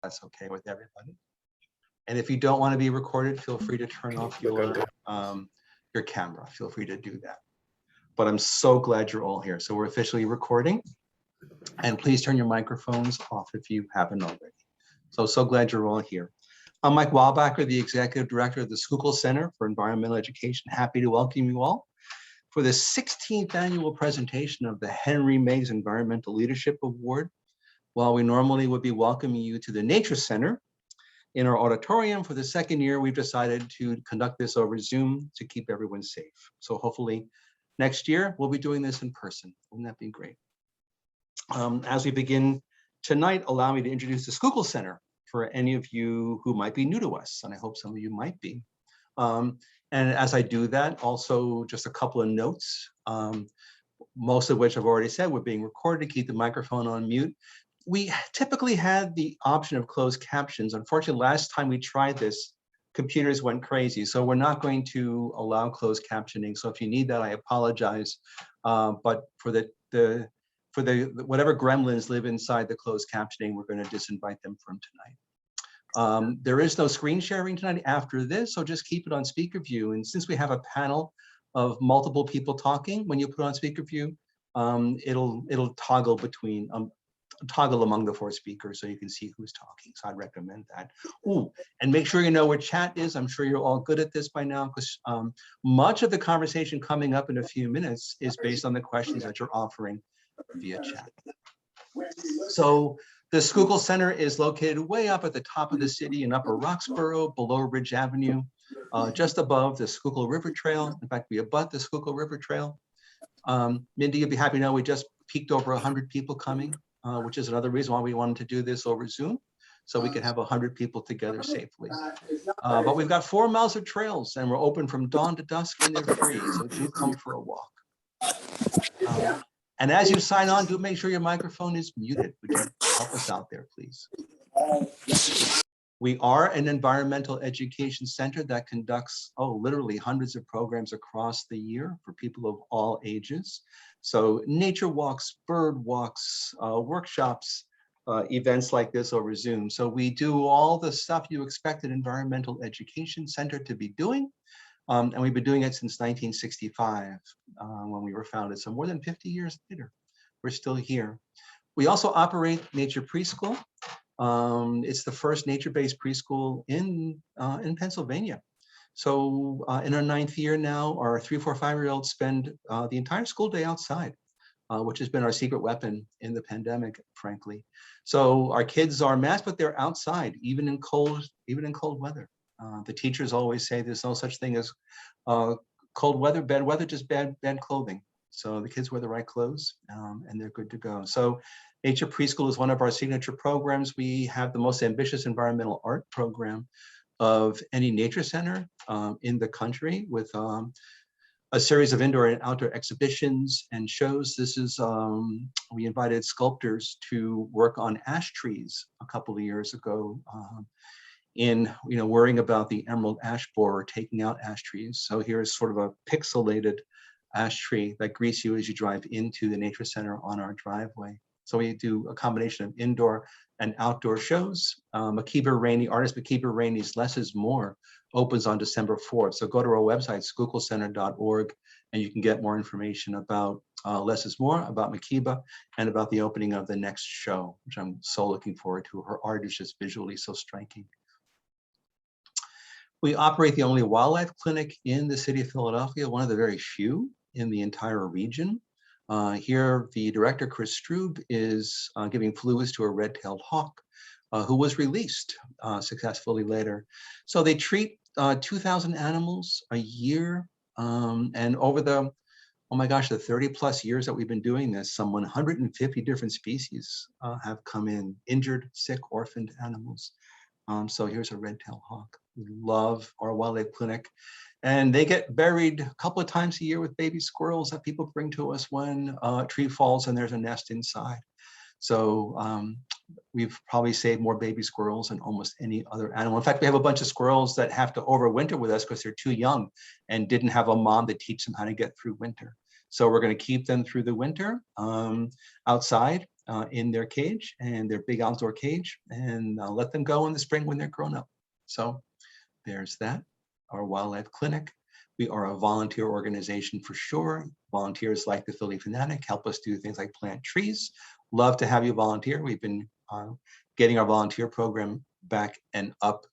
that's okay with everybody. And if you don't want to be recorded, feel free to turn off your camera. Feel free to do that. But I'm so glad you're all here. So we're officially recording. And please turn your microphones off if you haven't already. So glad you're all here. I'm Mike Weilbacher, the Executive Director of the Schuylkill Center for Environmental Education. Happy to welcome you all for the 16th annual presentation of the Henry Meigs Environmental Leadership Award. While we normally would be welcoming you to the Nature Center in our auditorium, for the second year, we've decided to conduct this over Zoom to keep everyone safe. So hopefully next year, we'll be doing this in person. Wouldn't that be great? As we begin tonight, allow me to introduce the Schuylkill Center for any of you who might be new to us, and I hope some of you might be. And as I do that, also just a couple of notes, most of which I've already said. We're being recorded to keep the microphone on mute. We typically had the option of closed captions. Unfortunately, last time we tried this, computers went crazy. So we're not going to allow closed captioning. So if you need that, I apologize. But for whatever gremlins live inside the closed captioning, we're going to disinvite them from tonight. There is no screen sharing tonight after this, so just keep it on speaker view. And since we have a panel of multiple people talking, when you put on speaker view, it'll toggle between toggle among the four speakers so you can see who's talking. So I'd recommend that. Ooh, and make sure you know where chat is. I'm sure you're all good at this by now, because much of the conversation coming up in a few minutes is based on the questions that you're offering via chat. So the Schuylkill Center is located way up at the top of the city in Upper Roxborough, below Ridge Avenue, just above the Schuylkill River Trail. In fact, we abut the Schuylkill River Trail. Mindy, you'll be happy to know we just peaked over 100 people coming, which is another reason why we wanted to do this over Zoom, so we could have 100 people together safely. But we've got 4 miles of trails, and we're open from dawn to dusk, and they're free, so do come for a walk. And as you sign on, do make sure your microphone is muted. Would you help us out there, please? We are an environmental education center that conducts, literally hundreds of programs across the year for people of all ages. So nature walks, bird walks, workshops, events like this over Zoom. So we do all the stuff you expect an environmental education center to be doing. And we've been doing it since 1965, when we were founded. So more than 50 years later, we're still here. We also operate Nature Preschool. It's the first nature-based preschool in Pennsylvania. So in our 9th year now, our 3, 4, 5-year-olds spend the entire school day outside, which has been our secret weapon in the pandemic, frankly. So our kids are masked, but they're outside, even in cold weather. The teachers always say there's no such thing as cold weather, bad weather, just bad clothing. So the kids wear the right clothes, and they're good to go. So Nature Preschool is one of our signature programs. We have the most ambitious environmental art program of any nature center in the country, with a series of indoor and outdoor exhibitions and shows. This is, we invited sculptors to work on ash trees a couple of years ago, in worrying about the emerald ash borer taking out ash trees. So here's sort of a pixelated ash tree that greets you as you drive into the Nature Center on our driveway. So we do a combination of indoor and outdoor shows. Artist Makiba Rainey's Less is More opens on December 4th. So go to our website, schuylkillcenter.org, and you can get more information about Less is More, about Makiba, and about the opening of the next show, which I'm so looking forward to. Her art is just visually so striking. We operate the only wildlife clinic in the city of Philadelphia, one of the very few in the entire region. Here, the director, Chris Strube, is giving fluids to a red-tailed hawk who was released successfully later. So they treat 2,000 animals a year, and over the, the 30+ years that we've been doing this, some 150 different species have come in, injured, sick, orphaned animals. So here's a red-tailed hawk. We love our wildlife clinic. And they get buried a couple of times a year with baby squirrels that people bring to us when a tree falls and there's a nest inside. So we've probably saved more baby squirrels than almost any other animal. In fact, we have a bunch of squirrels that have to overwinter with us because they're too young and didn't have a mom to teach them how to get through winter. So we're going to keep them through the winter outside. in their cage and their big outdoor cage, and let them go in the spring when they're grown up. So there's that. Our wildlife clinic. We are a volunteer organization for sure. Volunteers like the Philly Fanatic help us do things like plant trees. Love to have you volunteer. We've been getting our volunteer program back and up.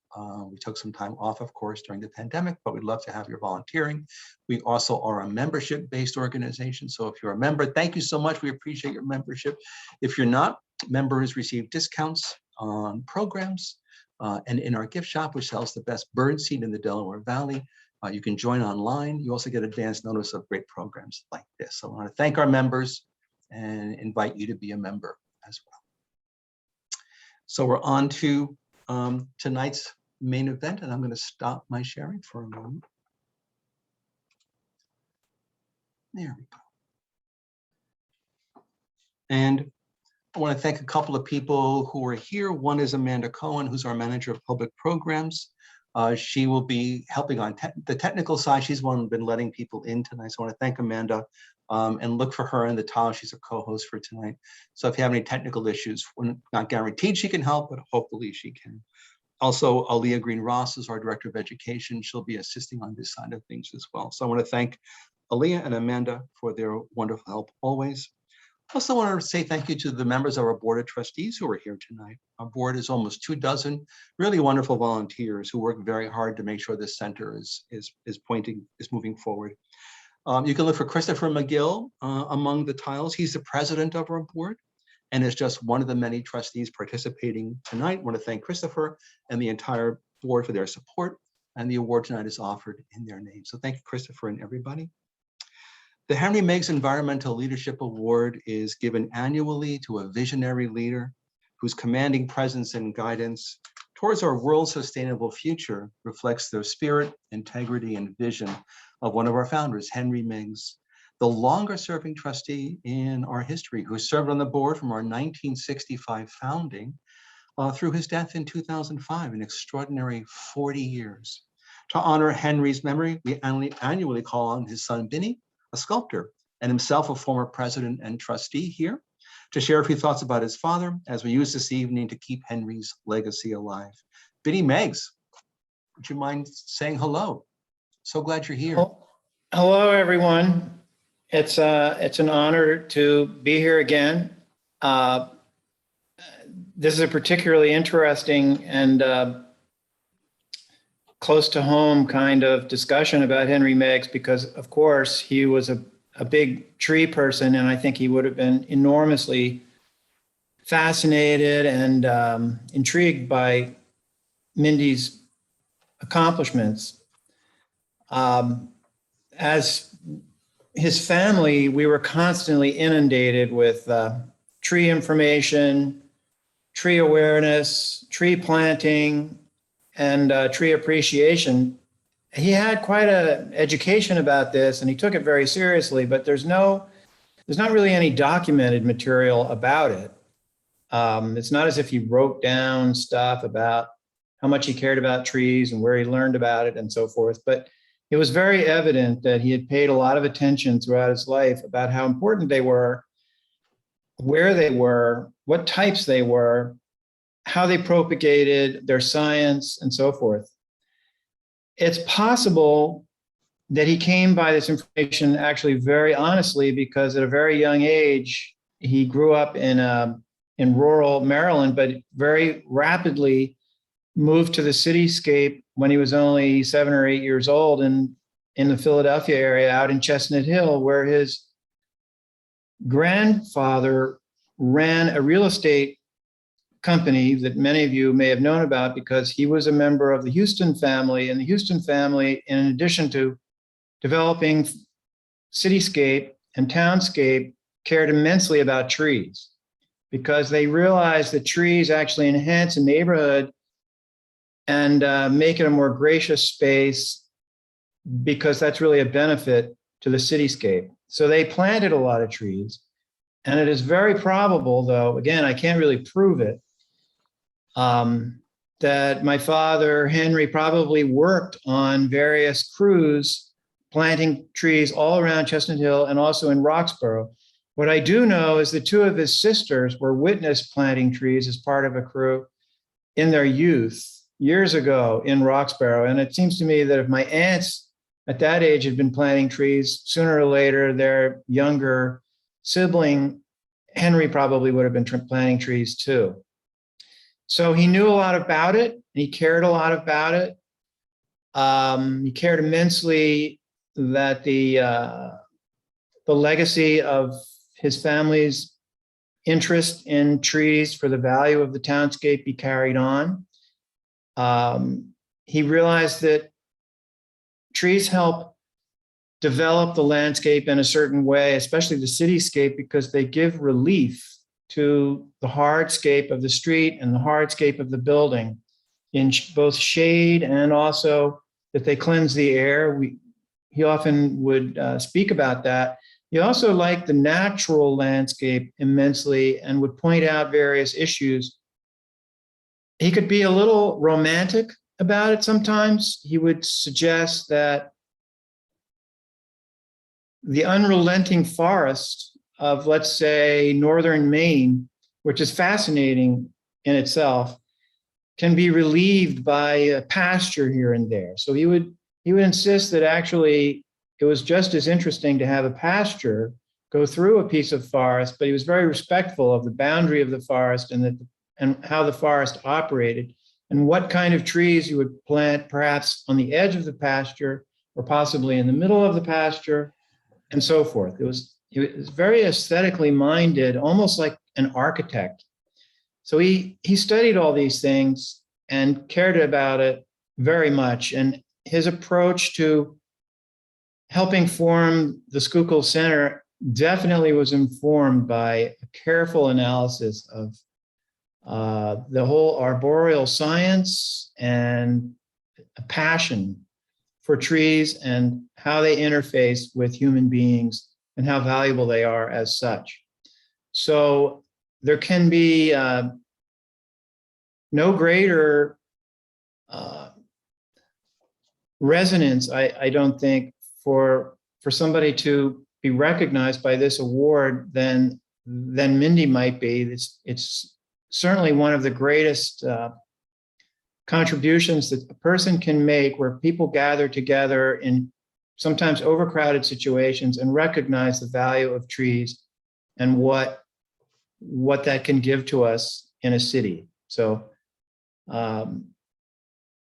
We took some time off, of course, during the pandemic, but we'd love to have your volunteering. We also are a membership-based organization. So if you're a member, thank you so much. We appreciate your membership. If you're not, members receive discounts on programs and in our gift shop, which sells the best bird seed in the Delaware Valley. You can join online. You also get advance notice of great programs like this. So I want to thank our members and invite you to be a member as well. So we're on to tonight's main event, and I'm going to stop my sharing for a moment. There we go. And I want to thank a couple of people who are here. One is Amanda Cohen, who's our manager of public programs. She will be helping on the technical side. She's the one who's been letting people in tonight. So I want to thank Amanda and look for her in the tile. She's a co-host for tonight. So if you have any technical issues, we're not guaranteed she can help, but hopefully she can. Also, Aaliyah Green Ross is our Director of Education. She'll be assisting on this side of things as well. So I want to thank Aaliyah and Amanda for their wonderful help always. Also want to say thank you to the members of our Board of Trustees who are here tonight. Our board is almost 24 really wonderful volunteers who work very hard to make sure this center is moving forward. You can look for Christopher McGill among the tiles. He's the president of our board and is just one of the many trustees participating tonight. I want to thank Christopher and the entire board for their support, and the award tonight is offered in their name. So thank you, Christopher, and everybody. The Henry Meigs Environmental Leadership Award is given annually to a visionary leader whose commanding presence and guidance towards our world's sustainable future reflects their spirit, integrity, and vision of one of our founders, Henry Meigs, the longest serving trustee in our history, who served on the board from our 1965 founding through his death in 2005, an extraordinary 40 years. To honor Henry's memory, we annually call on his son, Vinny, a sculptor, and himself a former president and trustee here, to share a few thoughts about his father as we use this evening to keep Henry's legacy alive. Vinny Meigs, would you mind saying hello? So glad you're here. Hello, everyone. It's an honor to be here again. This is a particularly interesting and close to home kind of discussion about Henry Meigs because, of course, he was a big tree person, and I think he would have been enormously fascinated and intrigued by Mindy's accomplishments. As his family, we were constantly inundated with tree information, tree awareness, tree planting, and tree appreciation. He had quite an education about this, and he took it very seriously, but there's not really any documented material about it. It's not as if he wrote down stuff about how much he cared about trees and where he learned about it and so forth, but it was very evident that he had paid a lot of attention throughout his life about how important they were, where they were, what types they were, how they propagated, their science, and so forth. It's possible that he came by this information actually very honestly because at a very young age, he grew up in rural Maryland, but very rapidly moved to the cityscape when he was only 7 or 8 years old in the Philadelphia area out in Chestnut Hill, where his grandfather ran a real estate company that many of you may have known about because he was a member of the Houston family, and the Houston family, in addition to developing cityscape and townscape, cared immensely about trees because they realized that trees actually enhance a neighborhood and make it a more gracious space because that's really a benefit to the cityscape. So they planted a lot of trees, and it is very probable, though, again, I can't really prove it, that my father, Henry, probably worked on various crews planting trees all around Chestnut Hill and also in Roxborough. What I do know is that two of his sisters were witness planting trees as part of a crew in their youth years ago in Roxborough. And it seems to me that if my aunts at that age had been planting trees, sooner or later, their younger sibling, Henry, probably would have been planting trees too. So he knew a lot about it, and he cared a lot about it. He cared immensely that the legacy of his family's interest in trees for the value of the townscape be carried on. He realized that trees help develop the landscape in a certain way, especially the cityscape, because they give relief to the hardscape of the street and the hardscape of the building in both shade and also that they cleanse the air. He often would speak about that. He also liked the natural landscape immensely and would point out various issues. He could be a little romantic about it sometimes. He would suggest that the unrelenting forest of, let's say, northern Maine, which is fascinating in itself, can be relieved by a pasture here and there. So he would insist that actually it was just as interesting to have a pasture go through a piece of forest, but he was very respectful of the boundary of the forest and how the forest operated and what kind of trees you would plant perhaps on the edge of the pasture or possibly in the middle of the pasture and so forth. He was very aesthetically minded, almost like an architect. So he studied all these things and cared about it very much. And his approach to helping form the Schuylkill Center definitely was informed by a careful analysis of the whole arboreal science and a passion for trees and how they interface with human beings and how valuable they are as such. So there can be no greater resonance, I don't think, for somebody to be recognized by this award than Mindy might be. It's certainly one of the greatest contributions that a person can make, where people gather together in sometimes overcrowded situations and recognize the value of trees and what that can give to us in a city. So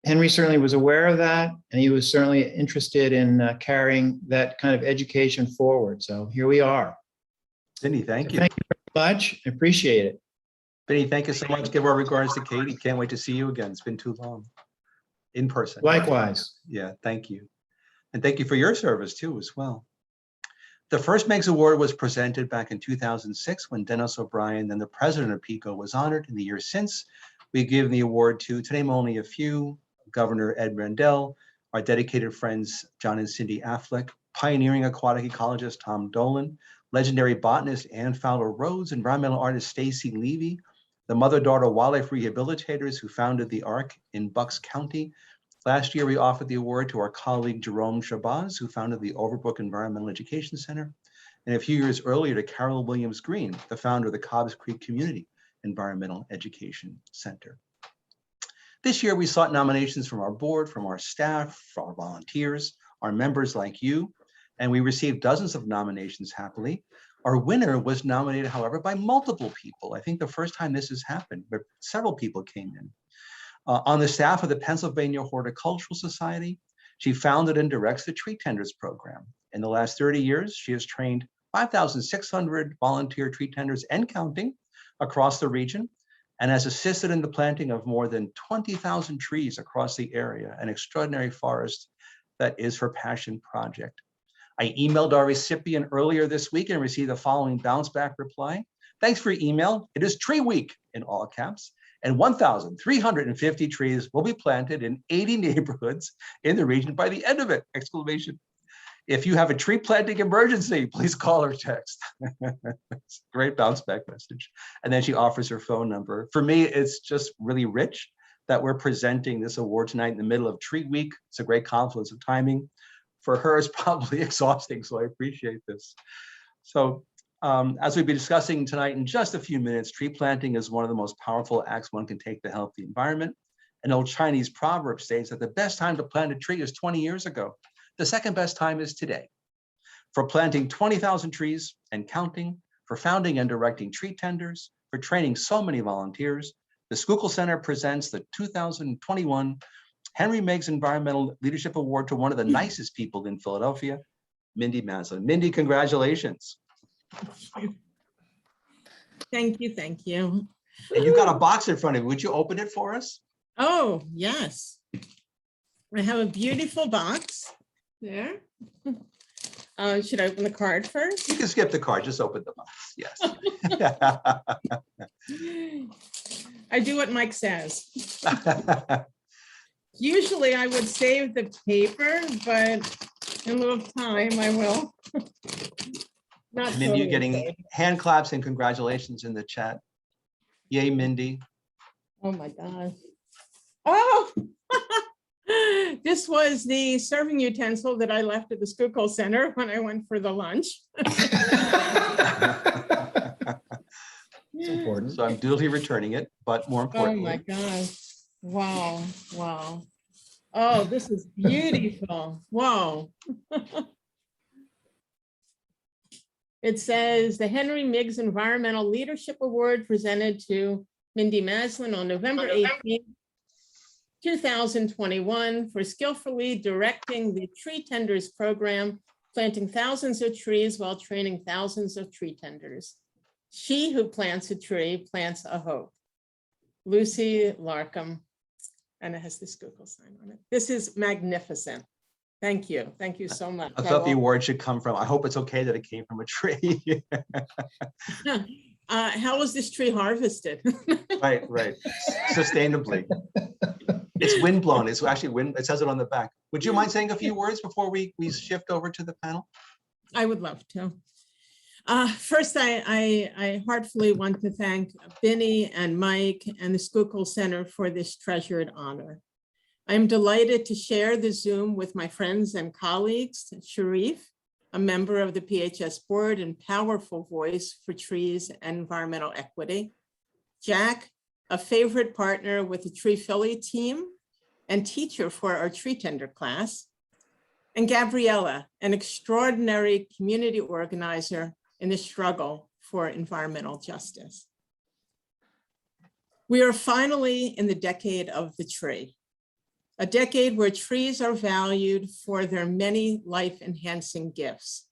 Henry certainly was aware of that, and he was certainly interested in carrying that kind of education forward. So here we are. Mindy, thank you. Thank you very much. I appreciate it. Mindy, thank you so much. Give our regards to Katie. Can't wait to see you again. It's been too long in person. Likewise. Yeah, thank you. And thank you for your service too as well. The first Meigs Award was presented back in 2006 when Dennis O'Brien, then the president of PICO, was honored. In the years since, we give the award to name only a few: Governor Ed Rendell, our dedicated friends John and Cindy Affleck, pioneering aquatic ecologist Tom Dolan, legendary botanist Ann Fowler Rhodes, environmental artist Stacy Levy, the mother-daughter wildlife rehabilitators who founded the ARC in Bucks County. Last year, we offered the award to our colleague Jerome Shabazz, who founded the Overbrook Environmental Education Center, and a few years earlier to Carol Williams Green, the founder of the Cobbs Creek Community Environmental Education Center. This year, we sought nominations from our board, from our staff, from our volunteers, our members like you, and we received dozens of nominations happily. Our winner was nominated, however, by multiple people. I think the first time this has happened, but several people came in. On the staff of the Pennsylvania Horticultural Society, she founded and directs the Tree Tenders program. In the last 30 years, she has trained 5,600 volunteer tree tenders and counting across the region, and has assisted in the planting of more than 20,000 trees across the area, an extraordinary forest that is her passion project. I emailed our recipient earlier this week and received the following bounce back reply. Thanks for your email. It is Tree Week in all caps, and 1,350 trees will be planted in 80 neighborhoods in the region by the end of it, exclamation. If you have a tree planting emergency, please call or text. It's a great bounce back message. And then she offers her phone number. For me, it's just really rich that we're presenting this award tonight in the middle of Tree Week. It's a great confluence of timing. For her, it's probably exhausting, so I appreciate this. So As we'll be discussing tonight in just a few minutes, tree planting is one of the most powerful acts one can take to help the environment. An old Chinese proverb states that the best time to plant a tree is 20 years ago. The second best time is today. For planting 20,000 trees and counting, for founding and directing tree tenders, for training so many volunteers, the Schuylkill Center presents the 2021 Henry Meigs Environmental Leadership Award to one of the nicest people in Philadelphia, Mindy Maslin. Mindy, congratulations. Thank you, thank you. And you've got a box in front of you. Would you open it for us? Oh, yes. I have a beautiful box there. Should I open the card first? You can skip the card, just open the box, yes. I do what Mike says. Usually I would save the paper, but in lieu of time, I will. Not Mindy, totally you're getting save. hand claps and congratulations in the chat. Yay, Mindy. Oh my gosh. Oh, this was the serving utensil that I left at the Schuylkill Center when I went for the lunch. It's important. So I'm duly returning it, but more Oh my importantly, gosh. Wow, wow. Oh, this is beautiful. Wow. It says the Henry Meigs Environmental Leadership Award presented to Mindy Maslin on November 18th, 2021 for skillfully directing the Tree Tenders program, planting thousands of trees while training thousands of tree tenders. She who plants a tree plants a hope. Lucy Larkham, and it has the Schuylkill sign on it. This is magnificent. Thank you. Thank you so much. I thought the award should come from, I hope it's okay that it came from a tree. How was this tree harvested? Right, sustainably. It's windblown, it's actually wind, it says it on the back. Would you mind saying a few words before we shift over to the panel? I would love to. First, I heartfully want to thank Binny and Mike and the Schuylkill Center for this treasured honor. I'm delighted to share the Zoom with my friends and colleagues, Sharif, a member of the PHS board and powerful voice for trees and environmental equity, Jack, a favorite partner with the Tree Philly team and teacher for our tree tender class, and Gabriella, an extraordinary community organizer in the struggle for environmental justice. We are finally in the decade of the tree, a decade where trees are valued for their many life-enhancing gifts.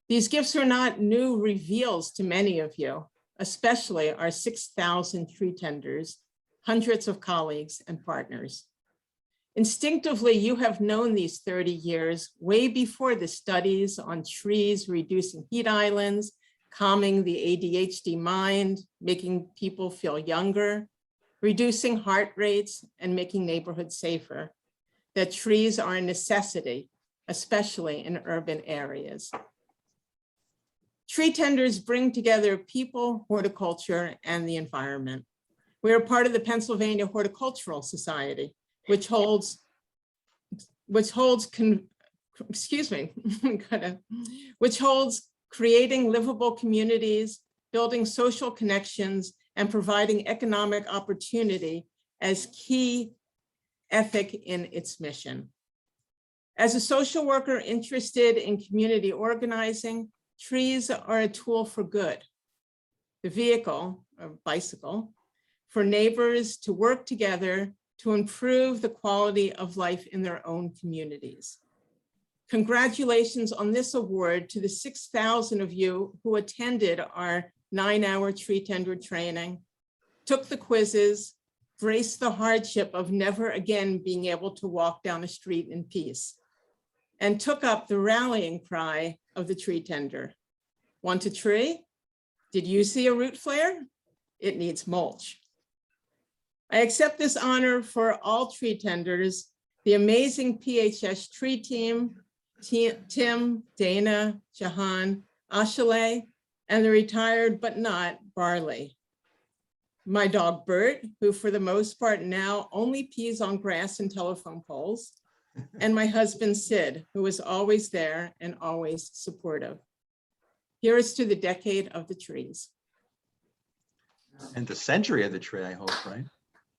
These gifts are not new reveals to many of you, especially our 6,000 tree tenders, hundreds of colleagues and partners. Instinctively, you have known these 30 years way before the studies on trees reducing heat islands, calming the ADHD mind, making people feel younger, reducing heart rates, and making neighborhoods safer, that trees are a necessity, especially in urban areas. Tree tenders bring together people, horticulture, and the environment. We are part of the Pennsylvania Horticultural Society, which holds creating livable communities, building social connections, and providing economic opportunity as key ethic in its mission. As a social worker interested in community organizing, trees are a tool for good, the vehicle, or bicycle, for neighbors to work together to improve the quality of life in their own communities. Congratulations on this award to the 6,000 of you who attended our 9-hour tree tender training, took the quizzes, braced the hardship of never again being able to walk down a street in peace, and took up the rallying cry of the tree tender. Want a tree? Did you see a root flare? It needs mulch. I accept this honor for all tree tenders, the amazing PHS tree team, Tim, Dana, Jahan, Ashaleh, and the retired but not Barley. My dog Bert, who for the most part now only pees on grass and telephone poles, and my husband Sid, who is always there and always supportive. Here's to the decade of the trees. And the century of the tree, I hope, right?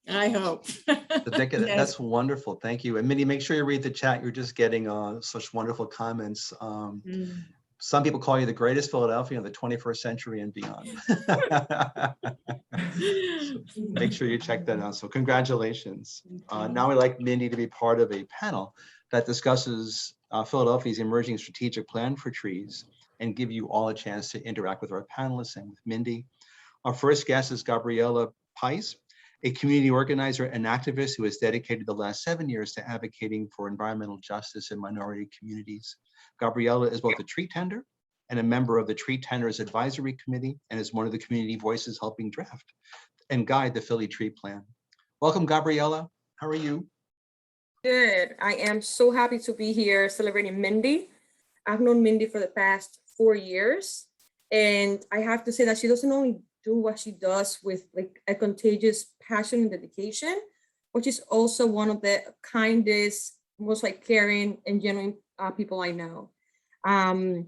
I hope. The decade, Yes. that's wonderful. Thank you. And Mindy, make sure you read the chat. You're just getting such wonderful comments. Mm. Some people call you the greatest Philadelphian of the 21st century and beyond. So make sure you check that out. So congratulations. Now we'd like Mindy to be part of a panel that discusses Philadelphia's emerging strategic plan for trees and give you all a chance to interact with our panelists and with Mindy. Our first guest is Gabriella Pais, a community organizer and activist who has dedicated the last 7 years to advocating for environmental justice in minority communities. Gabriella is both a tree tender and a member of the Tree Tenders Advisory Committee and is one of the community voices helping draft and guide the Philly Tree Plan. Welcome, Gabriella. How are you? Good. I am so happy to be here celebrating Mindy. I've known Mindy for the past 4 years, and I have to say that she doesn't only do what she does with like a contagious passion and dedication, but she's also one of the kindest, most like caring and genuine people I know. And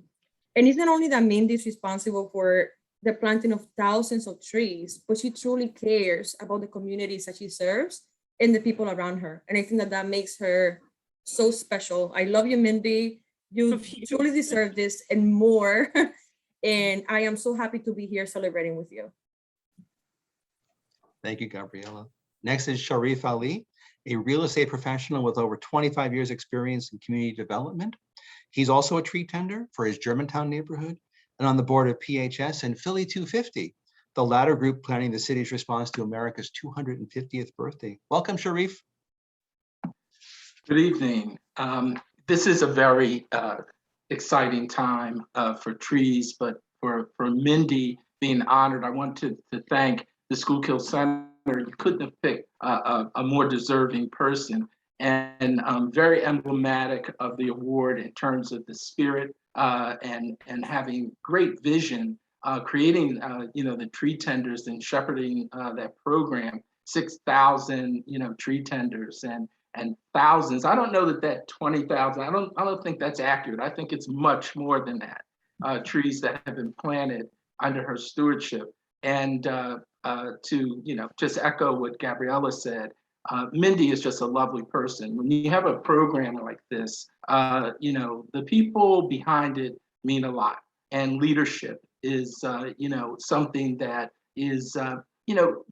it's not only that Mindy is responsible for the planting of thousands of trees, but she truly cares about the communities that she serves and the people around her. And I think that that makes her so special. I love you, Mindy. You truly deserve this and more. And I am so happy to be here celebrating with you. Thank you, Gabriella. Next is Sharif Ali, a real estate professional with over 25 years experience in community development. He's also a tree tender for his Germantown neighborhood and on the board of PHS and Philly 250, the latter group planning the city's response to America's 250th birthday. Welcome, Sharif. Good evening. This is a very exciting time for trees, but for Mindy being honored, I want to thank the Schuylkill Center. You couldn't have picked a more deserving person, and very emblematic of the award in terms of the spirit and having great vision, creating the tree tenders and shepherding that program. 6,000 tree tenders and thousands. I don't know that 20,000. I don't think that's accurate. I think it's much more than that. Trees that have been planted under her stewardship. And to just echo what Gabriella said, Mindy is just a lovely person. When you have a program like this, the people behind it mean a lot, and leadership is something that is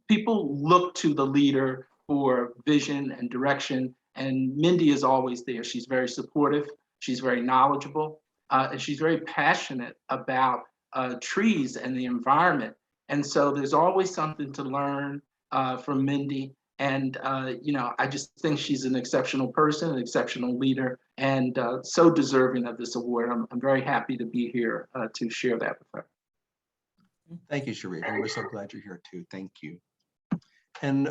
people look to the leader for vision and direction, and Mindy is always there. She's very supportive, she's very knowledgeable, and she's very passionate about trees and the environment. And so there's always something to learn from Mindy. And I just think she's an exceptional person, an exceptional leader, and so deserving of this award. I'm very happy to be here to share that with her. Thank you, Sharif. And we're so glad you're here too. Thank you. And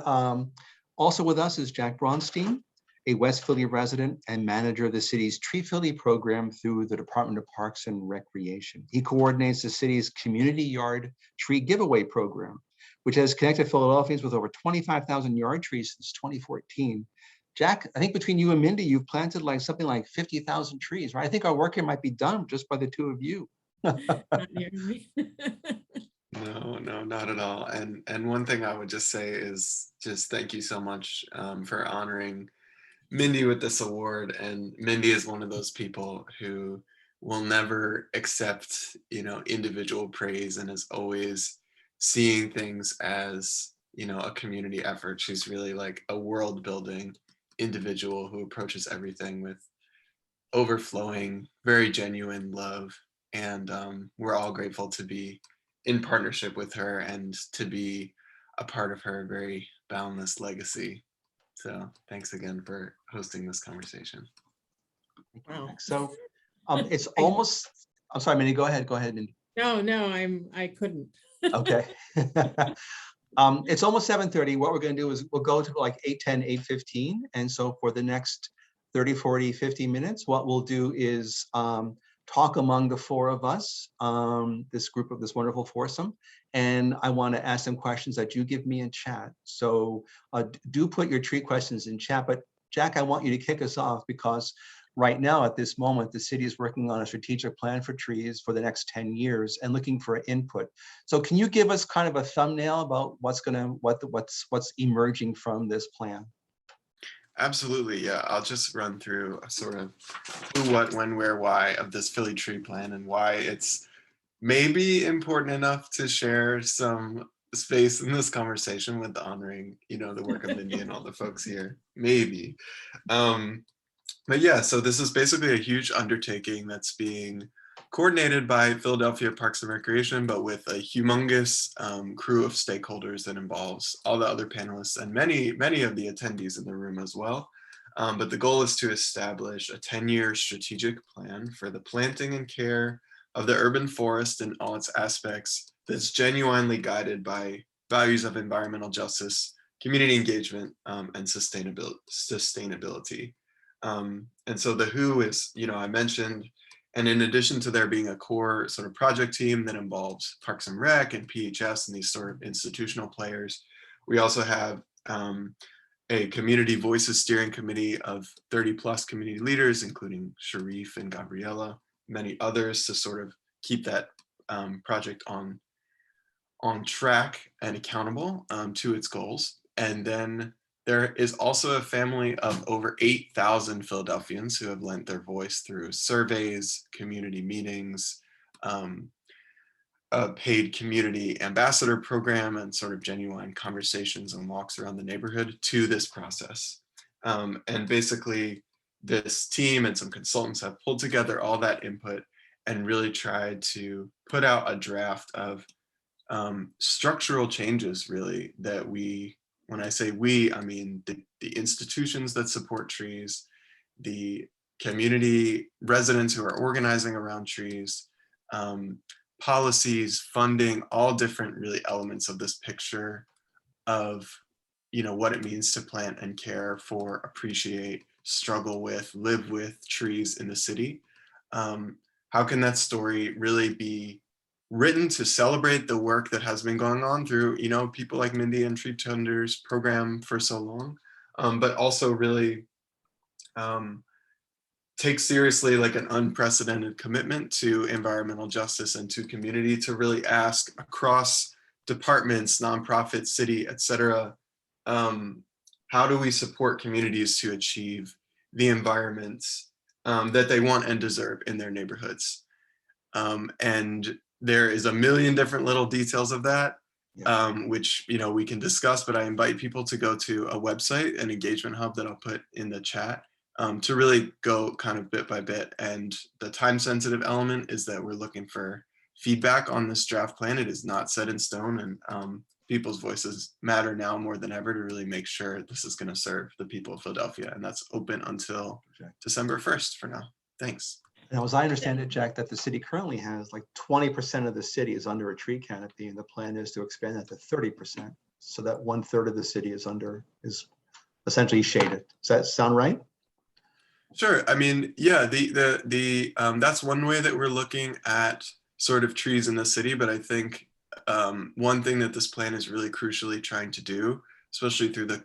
also with us is Jack Bronstein, a West Philly resident and manager of the city's Tree Philly program through the Department of Parks and Recreation. He coordinates the city's community yard tree giveaway program, which has connected Philadelphians with over 25,000 yard trees since 2014. Jack, I think between you and Mindy, you've planted something like 50,000 trees, right? I think our work here might be done just by the two of you. No, not at all. And one thing I would just say is just thank you so much for honoring Mindy with this award. And Mindy is one of those people who will never accept, individual praise and is always seeing things as, a community effort. She's really like a world building individual who approaches everything with overflowing, very genuine love. And we're all grateful to be in partnership with her and to be a part of her very boundless legacy. So thanks again for hosting this conversation. Wow. So it's almost, I'm sorry, Mindy, go ahead, Mindy. No, I couldn't. Okay. It's almost 7:30. What we're going to do is we'll go to like 8:10, 8:15. And so for the next 30, 40, 50 minutes, what we'll do is talk among the four of us, this group of this wonderful foursome. And I want to ask some questions that you give me in chat. So do put your tree questions in chat. But Jack, I want you to kick us off because right now, at this moment, the city is working on a strategic plan for trees for the next 10 years and looking for input. So can you give us kind of a thumbnail about what's emerging from this plan? Absolutely, yeah. I'll just run through a sort of who, what, when, where, why of this Philly tree plan and why it's maybe important enough to share some space in this conversation with honoring, the work of Mindy and all the folks here, maybe. But yeah, so this is basically a huge undertaking that's being coordinated by Philadelphia Parks and Recreation, but with a humongous crew of stakeholders that involves all the other panelists and many, many of the attendees in the room as well. But the goal is to establish a 10-year strategic plan for the planting and care of the urban forest in all its aspects that's genuinely guided by values of environmental justice, community engagement, and sustainability. And so the who is, I mentioned, and in addition to there being a core sort of project team that involves Parks and Rec and PHS and these sort of institutional players, we also have a community voices steering committee of 30 plus community leaders, including Sharif and Gabriella, many others, to sort of keep that project on track and accountable to its goals. And then there is also a family of over 8,000 Philadelphians who have lent their voice through surveys, community meetings, a paid community ambassador program, and sort of genuine conversations and walks around the neighborhood to this process. And basically, this team and some consultants have pulled together all that input and really tried to put out a draft of structural changes, really, that we, when I say we, I mean the institutions that support trees, the community residents who are organizing around trees, policies, funding, all different really elements of this picture of, what it means to plant and care for, appreciate, struggle with, live with trees in the city. How can that story really be written to celebrate the work that has been going on through, people like Mindy and Tree Tender's program for so long, but also really take seriously like an unprecedented commitment to environmental justice and to community, to really ask across departments, nonprofits, city, et cetera, how do we support communities to achieve the environments that they want and deserve in their neighborhoods? And there is a million different little details of that, which we can discuss, but I invite people to go to a website, an engagement hub that I'll put in the chat, to really go kind of bit by bit. And the time sensitive element is that we're looking for feedback on this draft plan. It is not set in stone, and people's voices matter now more than ever to really make sure this is going to serve the people of Philadelphia. And that's open until December 1st for now. Thanks. Now, as I understand it, Jack, that the city currently has like 20% of the city is under a tree canopy, and the plan is to expand that to 30%, so that 1/3 of the city is essentially shaded. Does that sound right? Sure. I mean, yeah, that's one way that we're looking at sort of trees in the city. But I think one thing that this plan is really crucially trying to do, especially through the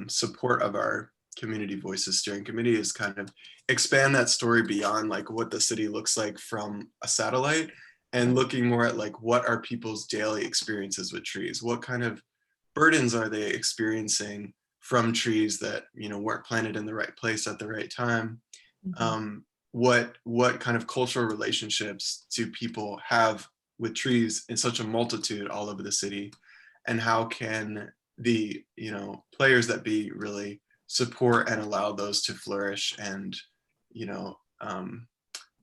support of our community voices steering committee, is kind of expand that story beyond like what the city looks like from a satellite, and looking more at like what are people's daily experiences with trees, what kind of burdens are they experiencing from trees that weren't planted in the right place at the right time. What kind of cultural relationships do people have with trees in such a multitude all over the city, and how can the players that be really support and allow those to flourish, and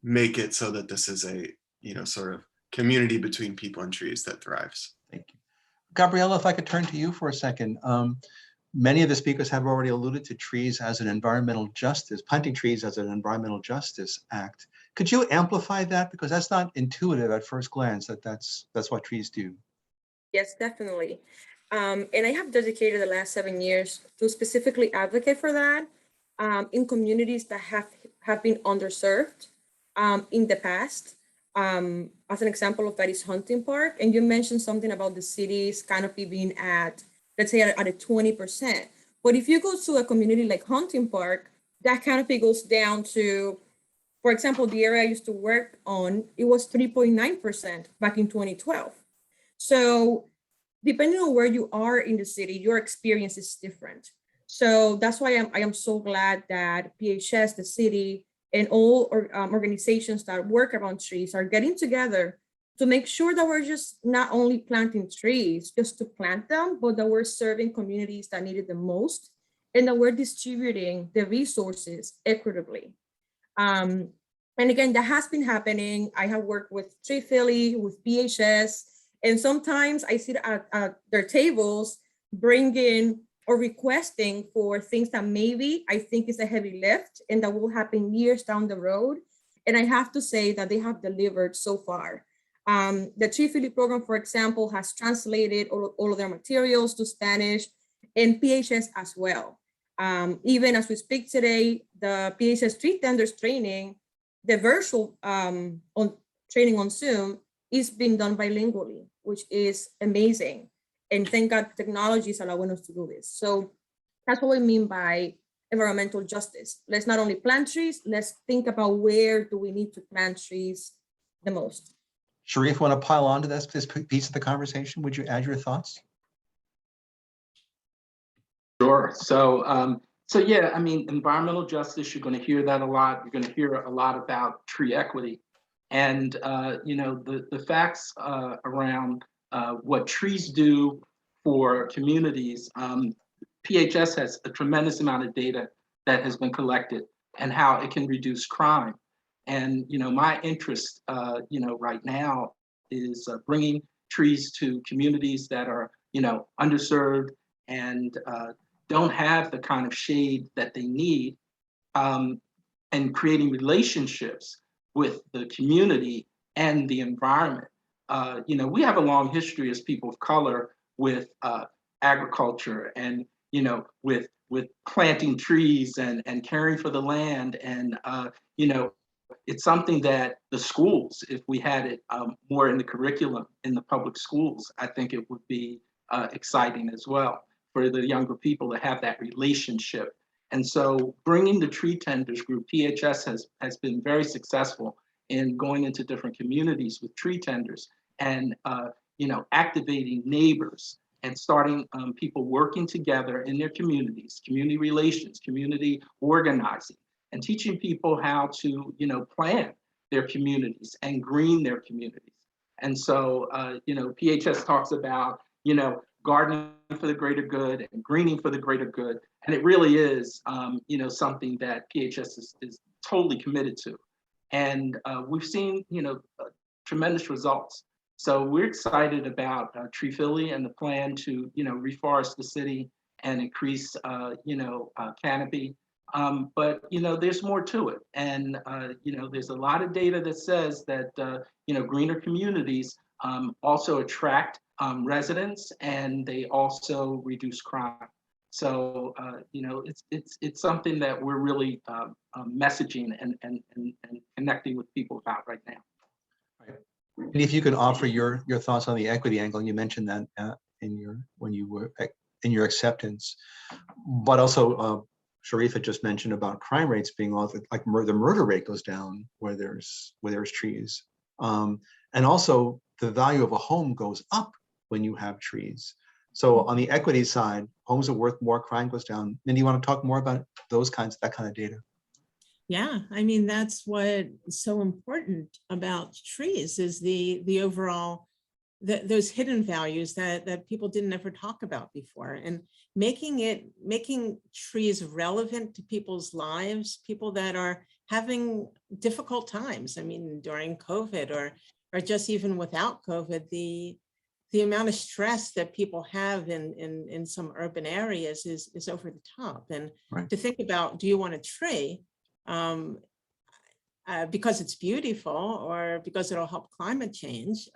make it so that this is a sort of community between people and trees that thrives. Thank you. Gabriella, if I could turn to you for a second. Many of the speakers have already alluded to trees as an environmental justice, planting trees as an environmental justice act. Could you amplify that? Because that's not intuitive at first glance, that's what trees do. Yes, definitely. And I have dedicated the last 7 years to specifically advocate for that in communities that have been underserved in the past. As an example of that is Hunting Park. And you mentioned something about the city's canopy being at, let's say, at a 20%. But if you go to a community like Hunting Park, that canopy goes down to, for example, the area I used to work on, it was 3.9% back in 2012. So depending on where you are in the city, your experience is different. So that's why I am so glad that PHS, the city, and all organizations that work around trees are getting together to make sure that we're just not only planting trees just to plant them, but that we're serving communities that need it the most, and that we're distributing the resources equitably. And again, that has been happening. I have worked with Tree Philly, with PHS, and sometimes I sit at their tables bringing or requesting for things that maybe I think is a heavy lift and that will happen years down the road. And I have to say that they have delivered so far. The Tree Philly program, for example, has translated all of their materials to Spanish, and PHS as well. Even as we speak today, the PHS Tree Tenders training, the virtual training on Zoom is being done bilingually, which is amazing. And thank God technology is allowing us to do this. So that's what we mean by environmental justice. Let's not only plant trees, let's think about where do we need to plant trees the most. Sharif, want to pile on to this piece of the conversation? Would you add your thoughts? Sure. So yeah, I mean, environmental justice, you're going to hear that a lot. You're going to hear a lot about tree equity. And, the facts around what trees do for communities, PHS has a tremendous amount of data that has been collected and how it can reduce crime. And, my interest, right now is bringing trees to communities that are, underserved and don't have the kind of shade that they need, and creating relationships with the community and the environment. We have a long history as people of color with agriculture and, with planting trees and caring for the land. And, it's something that the schools, if we had it more in the curriculum in the public schools, I think it would be exciting as well for the younger people to have that relationship. And so bringing the Tree Tenders group, PHS has been very successful in going into different communities with tree tenders and, activating neighbors and starting people working together in their communities, community relations, community organizing, and teaching people how to, plan their communities and green their communities. And so, PHS talks about, gardening for the greater good and greening for the greater good. And it really is, something that PHS is totally committed to. And we've seen, tremendous results. So we're excited about Tree Philly and the plan to, reforest the city and increase, canopy. But, there's more to it. And, there's a lot of data that says that, greener communities also attract residents, and they also reduce crime. So, it's something that we're really messaging and connecting with people about right now. And if you could offer your thoughts on the equity angle, you mentioned that when you were in your acceptance, but also Sharif had just mentioned about crime rates being low, like the murder rate goes down where there's trees, and also the value of a home goes up when you have trees. So on the equity side, homes are worth more, crime goes down. Mindy, you want to talk more about that kind of data? Yeah, I mean, that's what's so important about trees is the overall, those hidden values that people didn't ever talk about before, and making trees relevant to people's lives, people that are having difficult times. I mean, during COVID or just even without COVID, the amount of stress that people have in some urban areas is over the top. And right. To think about, do you want a tree? Because it's beautiful or because it'll help climate change,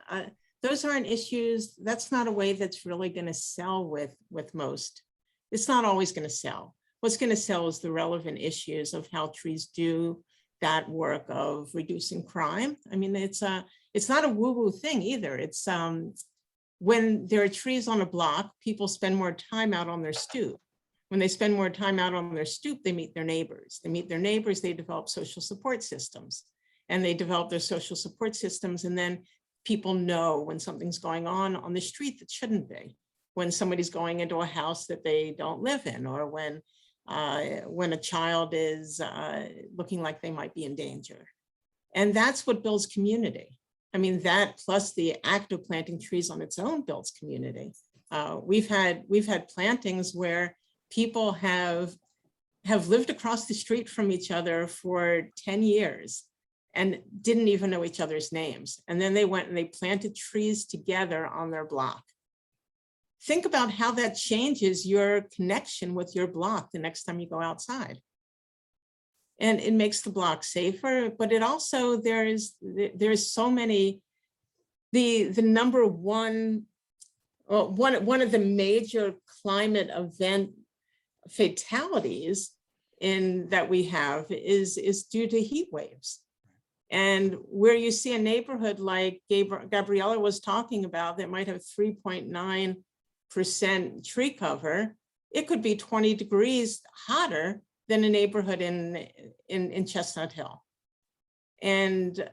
those aren't issues. That's not a way that's really going to sell with most. It's not always going to sell. What's going to sell is the relevant issues of how trees do that work of reducing crime. I mean, it's not a woo-woo thing either. It's when there are trees on a block, people spend more time out on their stoop. When they spend more time out on their stoop, they meet their neighbors. They meet their neighbors, they develop social support systems. And they develop their social support systems, and then people know when something's going on the street that shouldn't be, when somebody's going into a house that they don't live in, or when a child is looking like they might be in danger. And that's what builds community. I mean, that plus the act of planting trees on its own builds community. We've had plantings where people have lived across the street from each other for 10 years and didn't even know each other's names. And then they went and they planted trees together on their block. Think about how that changes your connection with your block the next time you go outside. And it makes the block safer, but it also, there's so many, the number one, well, one of the major climate event fatalities that we have is due to heat waves. And where you see a neighborhood like Gabriella was talking about that might have 3.9% tree cover, it could be 20 degrees hotter than a neighborhood in Chestnut Hill. And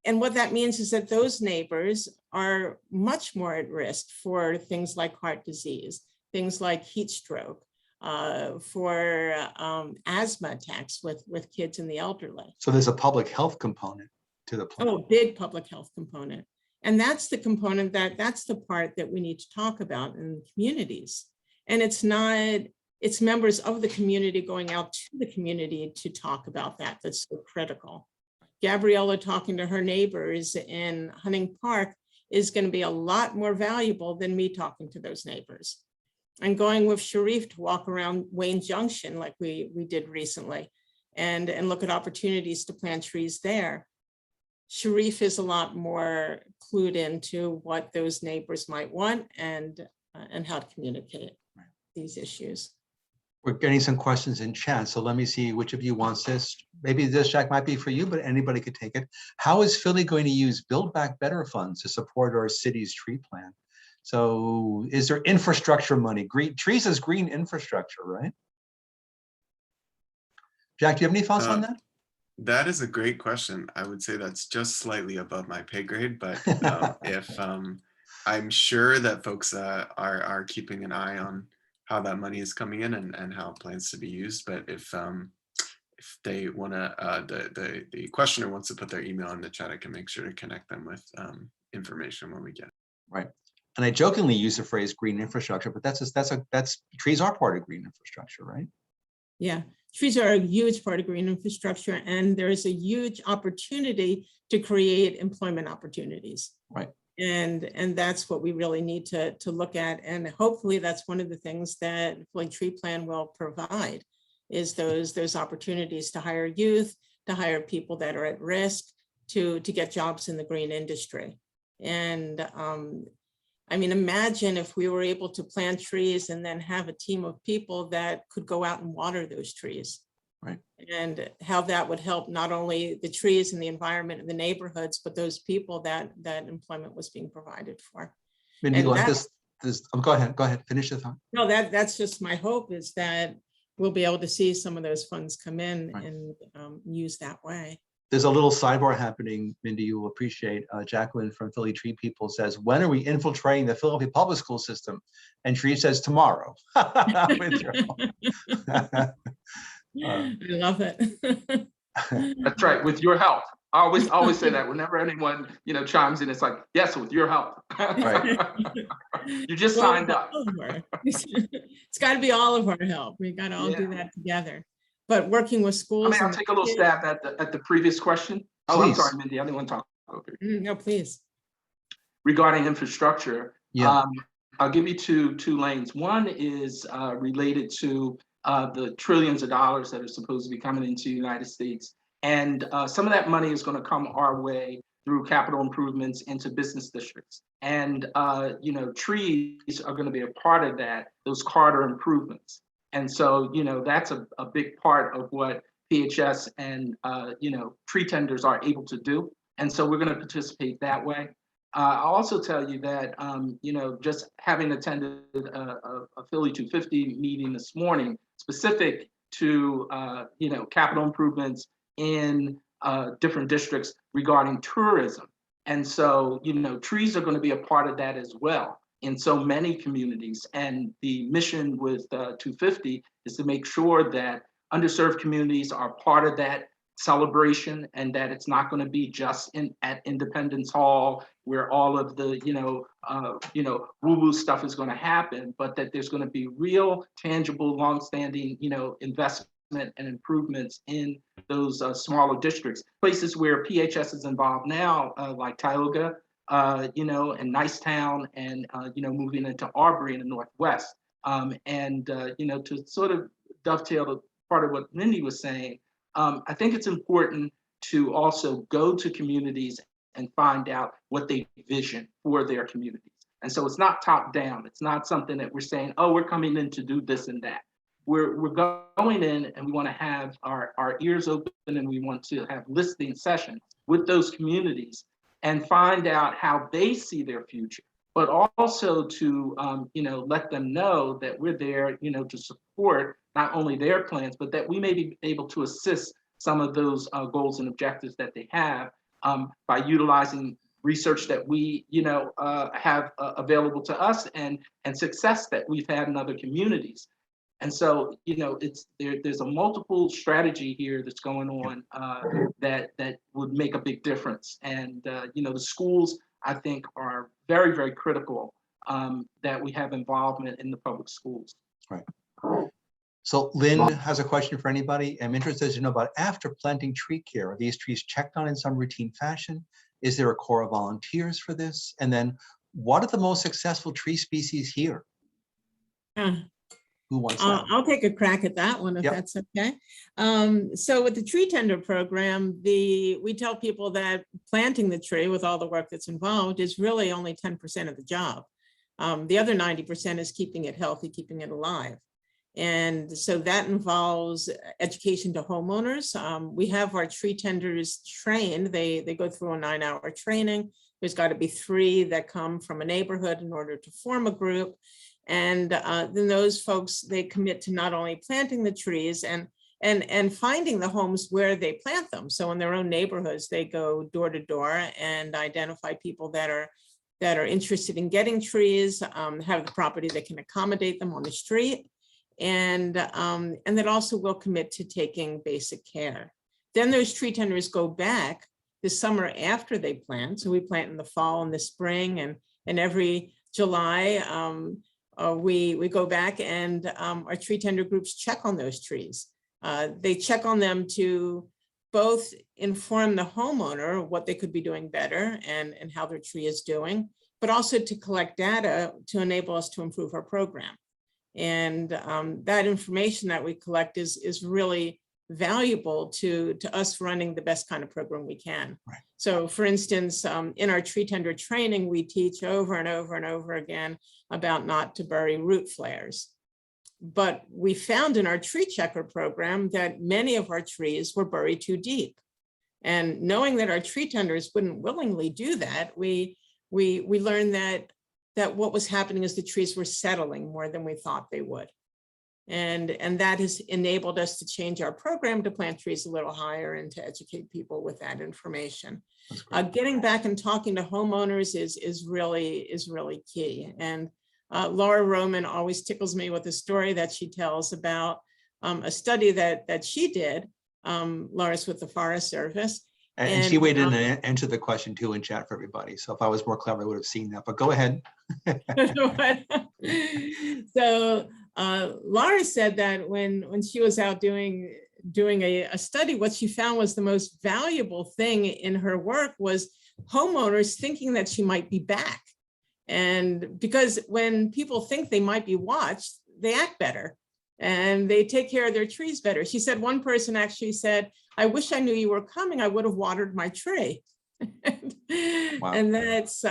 what that means is that those neighbors are much more at risk for things like heart disease, things like heat stroke, for asthma attacks with kids and the elderly. So there's a public health component to the plan. Oh, big public health component. And that's the component that's the part that we need to talk about in communities. And it's members of the community going out to the community to talk about that. That's so critical. Gabriella talking to her neighbors in Hunting Park is going to be a lot more valuable than me talking to those neighbors. And going with Sharif to walk around Wayne Junction like we did recently and look at opportunities to plant trees there. Sharif is a lot more clued into what those neighbors might want and how to communicate these issues. We're getting some questions in chat, so let me see which of you wants this. Maybe this, Jack, might be for you, but anybody could take it. How is Philly going to use Build Back Better funds to support our city's tree plan? So is there infrastructure money? Trees is green infrastructure, right? Jack, do you have any thoughts on that? That is a great question. I would say that's just slightly above my pay grade, but if I'm sure that folks are keeping an eye on how that money is coming in and how it plans to be used. But if they want to, the questioner wants to put their email in the chat, I can make sure to connect them with information when we get it. Right. And I jokingly use the phrase green infrastructure, but that's trees are part of green infrastructure, right? Yeah, trees are a huge part of green infrastructure, and there is a huge opportunity to create employment opportunities. Right. And that's what we really need to look at. And hopefully that's one of the things that Philly Tree Plan will provide is those opportunities to hire youth, to hire people that are at risk, to get jobs in the green industry. And I mean, imagine if we were able to plant trees and then have a team of people that could go out and water those trees. Right. And how that would help not only the trees and the environment and the neighborhoods, but those people that employment was being provided for. Mindy, And like this go ahead, finish the thought. No, that's just my hope is that we'll be able to see some of those funds come in Right. and use that way. There's a little sidebar happening, Mindy, you will appreciate. Jacqueline from Philly Tree People says, when are we infiltrating the Philadelphia public school system? And Tree says, tomorrow. With your help. I love it. That's right, with your help. I always say that whenever anyone, chimes in, it's like, yes, with your help. Right. You just signed up. It's got to be all of our help. We got to all do that together. But working with schools. I'll take a little stab at the previous question. Oh, Please. I'm sorry, Mindy, I didn't want to talk over you. No, please. Regarding infrastructure, Yeah. I'll give you two lanes. One is related to the trillions of dollars that are supposed to be coming into the United States. And some of that money is going to come our way through capital improvements into business districts. And, trees are going to be a part of that, those corridor improvements. And so, that's a big part of what PHS and, tree tenders are able to do. And so we're going to participate that way. I'll also tell you that, just having attended a Philly 250 meeting this morning, specific to, capital improvements in different districts regarding tourism. And so, trees are going to be a part of that as well in so many communities. And the mission with 250 is to make sure that underserved communities are part of that celebration, and that it's not going to be just at Independence Hall where all of the woo-woo stuff is going to happen, but that there's going to be real, tangible, longstanding investment and improvements in those smaller districts, places where PHS is involved now, like Tioga, and Nicetown, and moving into Aubrey in the Northwest, to sort of dovetail to part of what Mindy was saying. I think it's important to also go to communities and find out what they vision for their communities. And so it's not top down. It's not something that we're saying, oh, we're coming in to do this and that. We're going in and we want to have our ears open, and we want to have listening sessions with those communities and find out how they see their future, but also to let them know that we're there to support not only their plans, but that we may be able to assist some of those goals and objectives that they have by utilizing research that we have available to us, and success that we've had in other communities. And so there's a multiple strategy here that's going on that would make a big difference. And the schools, I think, are very, very critical that we have involvement in the public schools. Right. So Lynn has a question for anybody. I'm interested to know about, after planting tree care, are these trees checked on in some routine fashion? Is there a corps of volunteers for this? And then what are the most successful tree species here? Who wants that? I'll take a crack at that one, if Yep. that's okay. So with the tree tender program, we tell people that planting the tree, with all the work that's involved, is really only 10% of the job. The other 90% is keeping it healthy, keeping it alive. And so that involves education to homeowners. We have our tree tenders trained. They go through a 9-hour training. There's got to be 3 that come from a neighborhood in order to form a group. And then those folks, they commit to not only planting the trees and finding the homes where they plant them. So in their own neighborhoods, they go door to door and identify people that are interested in getting trees, have the property that can accommodate them on the street, and that also will commit to taking basic care. Then those tree tenders go back the summer after they plant. So we plant in the fall and the spring, and every July we go back, and our tree tender groups check on those trees. They check on them to both inform the homeowner what they could be doing better and how their tree is doing, but also to collect data to enable us to improve our program. And that information that we collect is really valuable to us running the best kind of program we can. Right. So for instance, in our tree tender training, we teach over and over and over again about not to bury root flares. But we found in our tree checker program that many of our trees were buried too deep. And knowing that our tree tenders wouldn't willingly do that, we learned that what was happening is the trees were settling more than we thought they would. And that has enabled us to change our program to plant trees a little higher and to educate people with that information. Getting back and talking to homeowners is really key. And Laura Roman always tickles me with a story that she tells about a study that she did. Laura's with the Forest Service. And she weighed in and answered the question too in chat for everybody. So if I was more clever, I would have seen that, but go ahead. So Laura said that when she was out doing a study, what she found was the most valuable thing in her work was homeowners thinking that she might be back. And because when people think they might be watched, they act better and they take care of their trees better. She said one person actually said, "I wish I knew you were coming. I would have watered my tree." Wow. And that's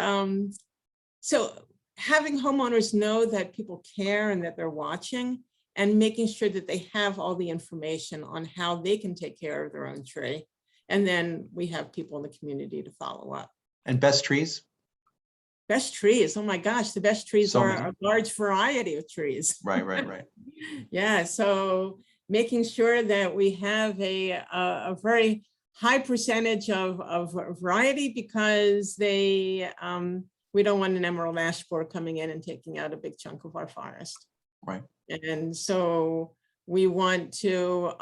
so having homeowners know that people care and that they're watching, and making sure that they have all the information on how they can take care of their own tree. And then we have people in the community to follow up. And best trees? best trees. Oh my gosh, the best trees So are many. a large variety of trees. Right, right, right. Yeah, so making sure that we have a very high percentage of variety, because we don't want an emerald ash borer coming in and taking out a big chunk of our forest. Right. And so we want to,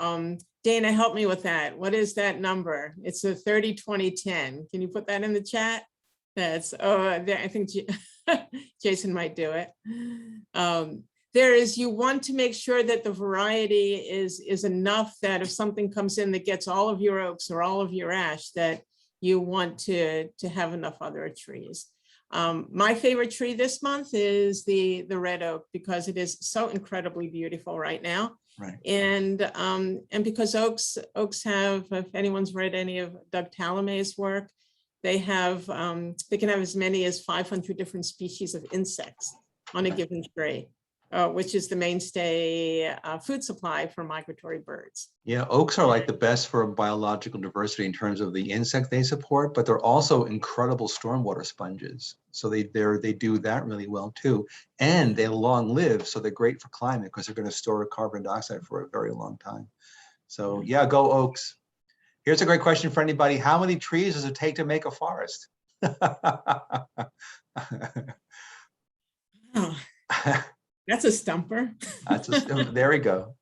Dana, help me with that. What is that number? It's a 30-20-10. Can you put that in the chat? That's, I think Jason might do it. You want to make sure that the variety is enough that if something comes in that gets all of your oaks or all of your ash, that you want to have enough other trees. My favorite tree this month is the red oak, because it is so incredibly beautiful right now. Right. And because oaks have, if anyone's read any of Doug Talamay's work, they can have as many as 500 different species of insects on a given tree, which is the mainstay food supply for migratory birds. Yeah, oaks are like the best for biological diversity in terms of the insects they support, but they're also incredible stormwater sponges. So they do that really well too. And they long live, so they're great for climate because they're going to store carbon dioxide for a very long time. So yeah, go oaks. Here's a great question for anybody. How many trees does it take to make a forest? Oh, that's a stumper. There we go.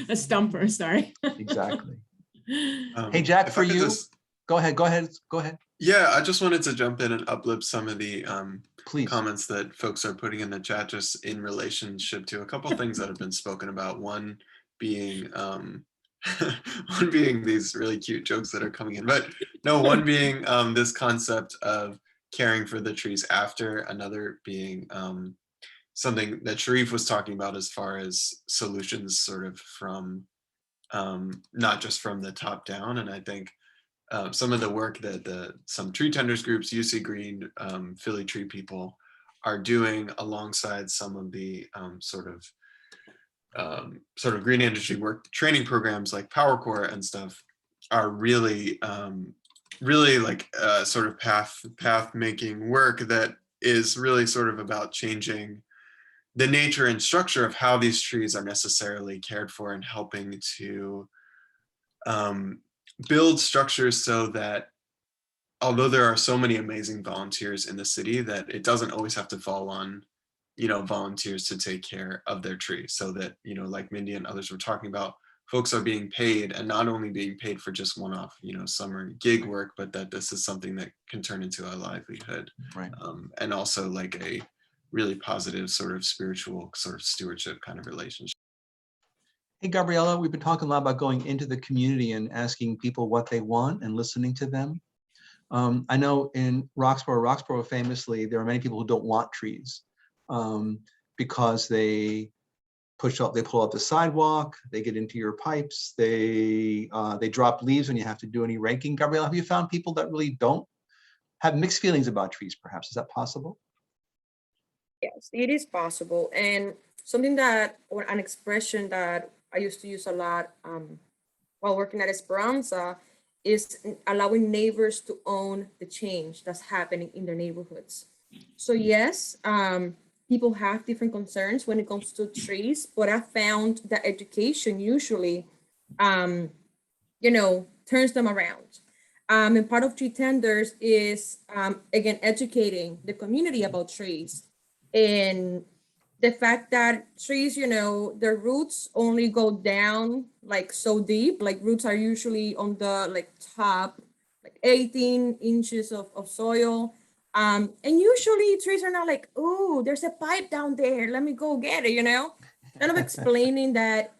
A stumper, sorry. Exactly. Hey, Jack, if for I could you, just- go ahead. Yeah, I just wanted to jump in and uplift some of the Please. comments that folks are putting in the chat, just in relationship to a couple of things that have been spoken about. One being one being these really cute jokes that are coming in, but no, one being this concept of caring for the trees after, another being something that Sharif was talking about as far as solutions sort of from not just from the top down. And I think some of the work that some tree tenders groups, UC Green, Philly Tree People are doing alongside some of the sort of green industry work training programs like Power Core and stuff are really like sort of path making work that is really sort of about changing the nature and structure of how these trees are necessarily cared for, and helping to build structures so that although there are so many amazing volunteers in the city, that it doesn't always have to fall on volunteers to take care of their tree, so that like Mindy and others were talking about, folks are being paid, and not only being paid for just one-off summer gig work, but that this is something that can turn into a livelihood, Right. and also like a really positive sort of spiritual sort of stewardship kind of relationship. Hey, Gabriella, we've been talking a lot about going into the community and asking people what they want and listening to them. I know in Roxborough famously, there are many people who don't want trees because they pull up the sidewalk, they get into your pipes, they drop leaves when you have to do any raking. Gabriella, have you found people that really don't have mixed feelings about trees, perhaps? Is that possible? Yes, it is possible. And something or an expression that I used to use a lot while working at Esperanza is allowing neighbors to own the change that's happening in their neighborhoods. So yes, people have different concerns when it comes to trees, but I found that education usually, turns them around. And part of tree tenders is, again, educating the community about trees. And the fact that trees, their roots only go down like so deep, like roots are usually on the top, 18 inches of soil. And usually trees are not like, oh, there's a pipe down there, let me go get it, kind of explaining that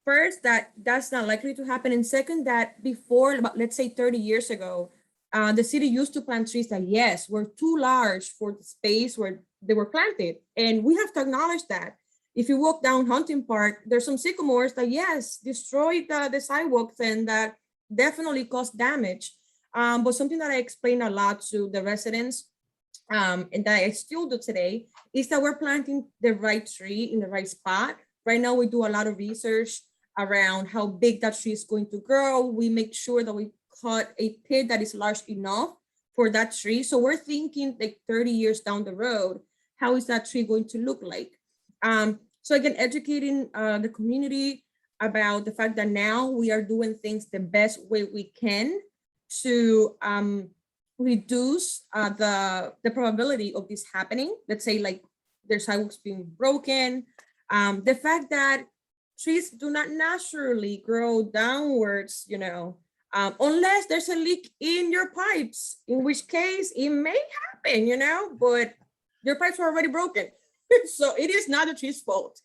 first, that's not likely to happen. And second, that before, about, let's say 30 years ago, the city used to plant trees that, yes, were too large for the space where they were planted. And we have to acknowledge that. If you walk down Hunting Park, there's some sycamores that, yes, destroyed the sidewalks and that definitely caused damage. But something that I explain a lot to the residents and that I still do today is that we're planting the right tree in the right spot. Right now, we do a lot of research around how big that tree is going to grow. We make sure that we cut a pit that is large enough for that tree. So we're thinking like 30 years down the road, how is that tree going to look like? So again, educating the community about the fact that now we are doing things the best way we can to reduce the probability of this happening. Let's say like there's sidewalks being broken. The fact that trees do not naturally grow downwards, you know, unless there's a leak in your pipes, in which case it may happen, you know, but your pipes are already broken. So it is not the tree's fault.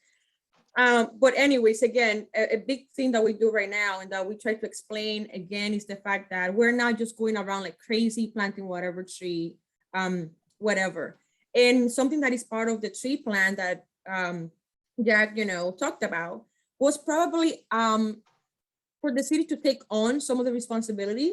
But anyways, again, a big thing that we do right now and that we try to explain again is the fact that we're not just going around like crazy planting whatever tree, whatever. And something that is part of the tree plan that Jack, you know, talked about was probably for the city to take on some of the responsibility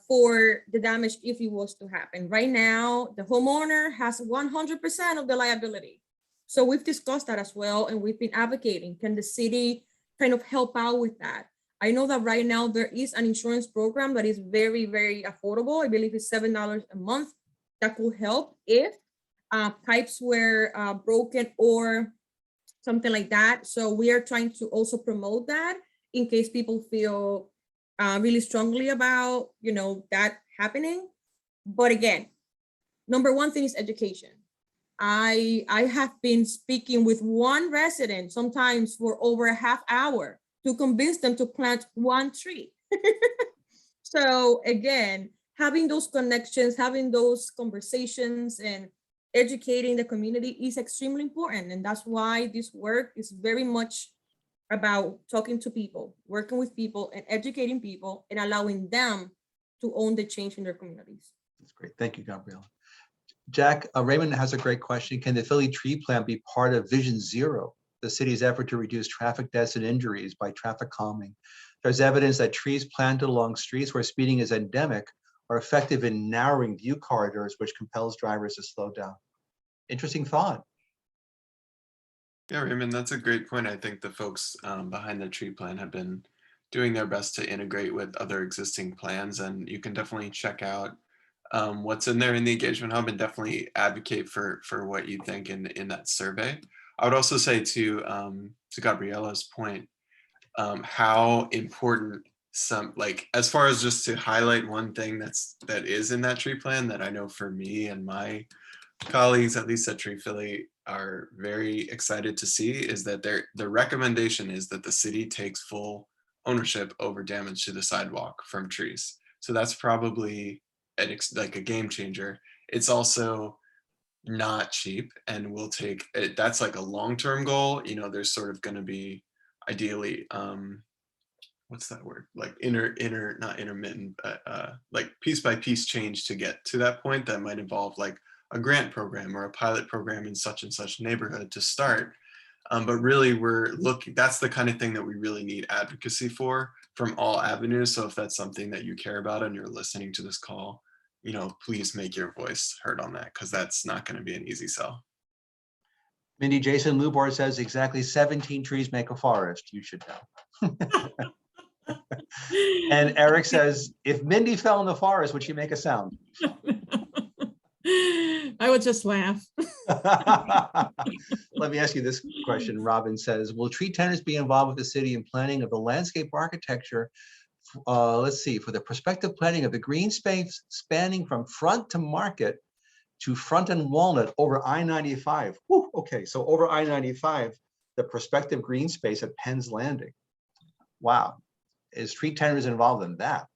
for the damage if it was to happen. Right now, the homeowner has 100% of the liability. So we've discussed that as well, and we've been advocating, can the city kind of help out with that? I know that right now there is an insurance program that is very, very affordable. I believe it's $7 a month that could help if pipes were broken or something like that. So we are trying to also promote that in case people feel really strongly about, you know, that happening. But again, number one thing is education. I have been speaking with one resident sometimes for over a half hour to convince them to plant one tree. So again, having those connections, having those conversations and educating the community is extremely important. And that's why this work is very much about talking to people, working with people and educating people and allowing them to own the change in their communities. That's great. Thank you, Gabriela. Jack, Raymond has a great question. Can the Philly tree plan be part of Vision Zero, the city's effort to reduce traffic deaths and injuries by traffic calming? There's evidence that trees planted along streets where speeding is endemic are effective in narrowing view corridors, which compels drivers to slow down. Interesting thought. Yeah, Raymond, that's a great point. I think the folks behind the tree plan have been doing their best to integrate with other existing plans, and you can definitely check out what's in there in the engagement hub and definitely advocate for what you think in that survey. I would also say to Gabriela's point, how important some, like, as far as just to highlight one thing that is in that tree plan that I know for me and my colleagues, at least at Tree Philly, are very excited to see is that the recommendation is that the city takes full ownership over damage to the sidewalk from trees. So that's probably like a game changer. It's also not cheap, and we'll take it. That's like a long-term goal. You know, there's sort of going to be ideally, what's that word? Like not intermittent, but like piece by piece change to get to that point that might involve like a grant program or a pilot program in such and such neighborhood to start. But really that's the kind of thing that we really need advocacy for from all avenues. So if that's something that you care about and you're listening to this call, you know, please make your voice heard on that, because that's not going to be an easy sell. Mindy, Jason Lubar says exactly 17 trees make a forest. You should know. And Eric says, if Mindy fell in the forest, would she make a sound? I would just laugh. Let me ask you this question. Robin says, will tree tenants be involved with the city in planning of the landscape architecture? Let's see, for the prospective planning of the green space spanning from Front to Market to Front and Walnut over I-95. Whew, okay, so over I-95, the prospective green space at Penn's Landing. Wow, is tree tenants involved in that?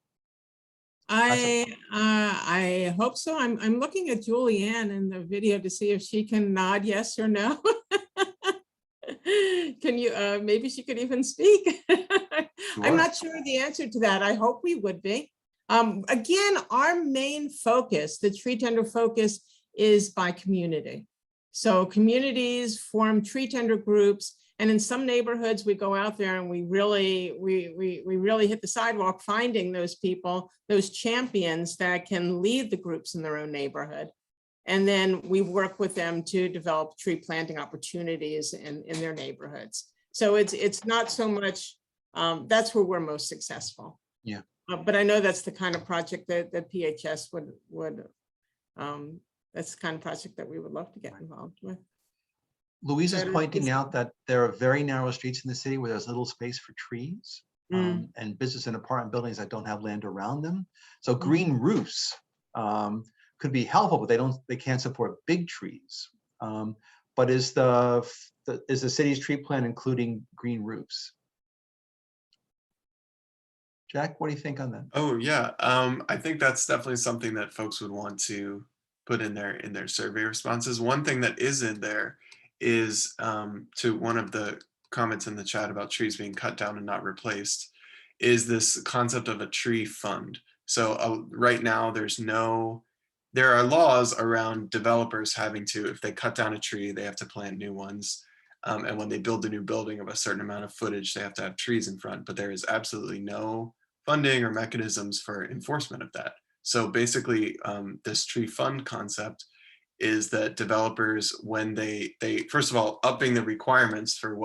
I hope so. I'm looking at Julianne in the video to see if she can nod yes or no. Can you, maybe she could even speak. Sure. I'm not sure the answer to that. I hope we would be. Again, our main focus, the tree tender focus, is by community. So communities form tree tender groups, and in some neighborhoods we go out there and we really hit the sidewalk finding those people, those champions that can lead the groups in their own neighborhood. And then we work with them to develop tree planting opportunities in their neighborhoods. So it's not so much, that's where we're most successful. Yeah, But I know that's the kind of project that PHS would, that's the kind of project that we would love to get involved with. Louise is Better pointing space. out that there are very narrow streets in the city where there's little space for trees, and business and apartment buildings that don't have land around them. So green roofs could be helpful, but they can't support big trees. But is the city's tree plan including green roofs? Jack, what do you think on that? Oh yeah, I think that's definitely something that folks would want to put in their survey responses. One thing that is in there is to one of the comments in the chat about trees being cut down and not replaced, is this concept of a tree fund. So right now there are laws around developers having to, if they cut down a tree, they have to plant new ones. And when they build a new building of a certain amount of footage, they have to have trees in front, but there is absolutely no funding or mechanisms for enforcement of that. So basically, this tree fund concept is that developers, when they first of all, upping the requirements for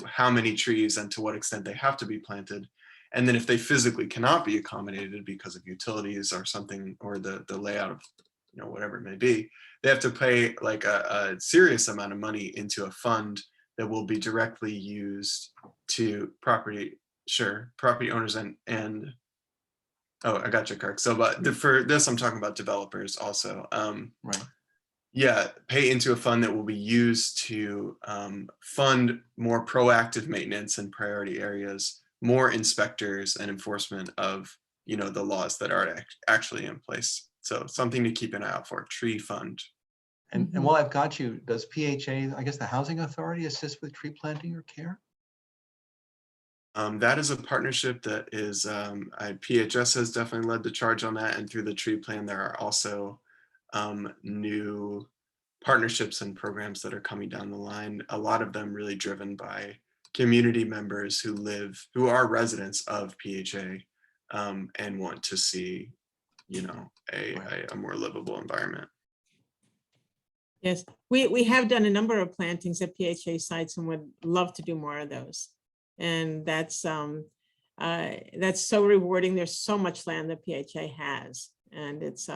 how many trees and to what extent they have to be planted. And then if they physically cannot be accommodated because of utilities or something, or the layout of, whatever it may be, they have to pay like a serious amount of money into a fund that will be directly used to property owners and oh, I got you, Kirk. So, but for this, I'm talking about developers also. Right. Yeah, pay into a fund that will be used to fund more proactive maintenance in priority areas, more inspectors and enforcement of, the laws that are actually in place. So something to keep an eye out for, tree fund. And while I've got you, does PHA, I guess the Housing Authority, assist with tree planting or care? That is a partnership that is, PHS has definitely led the charge on that. And through the tree plan, there are also new partnerships and programs that are coming down the line. A lot of them really driven by community members who are residents of PHA and want to see, a more livable environment. Yes, we have done a number of plantings at PHA sites and would love to do more of those. And that's so rewarding. There's so much land that PHA has, and it's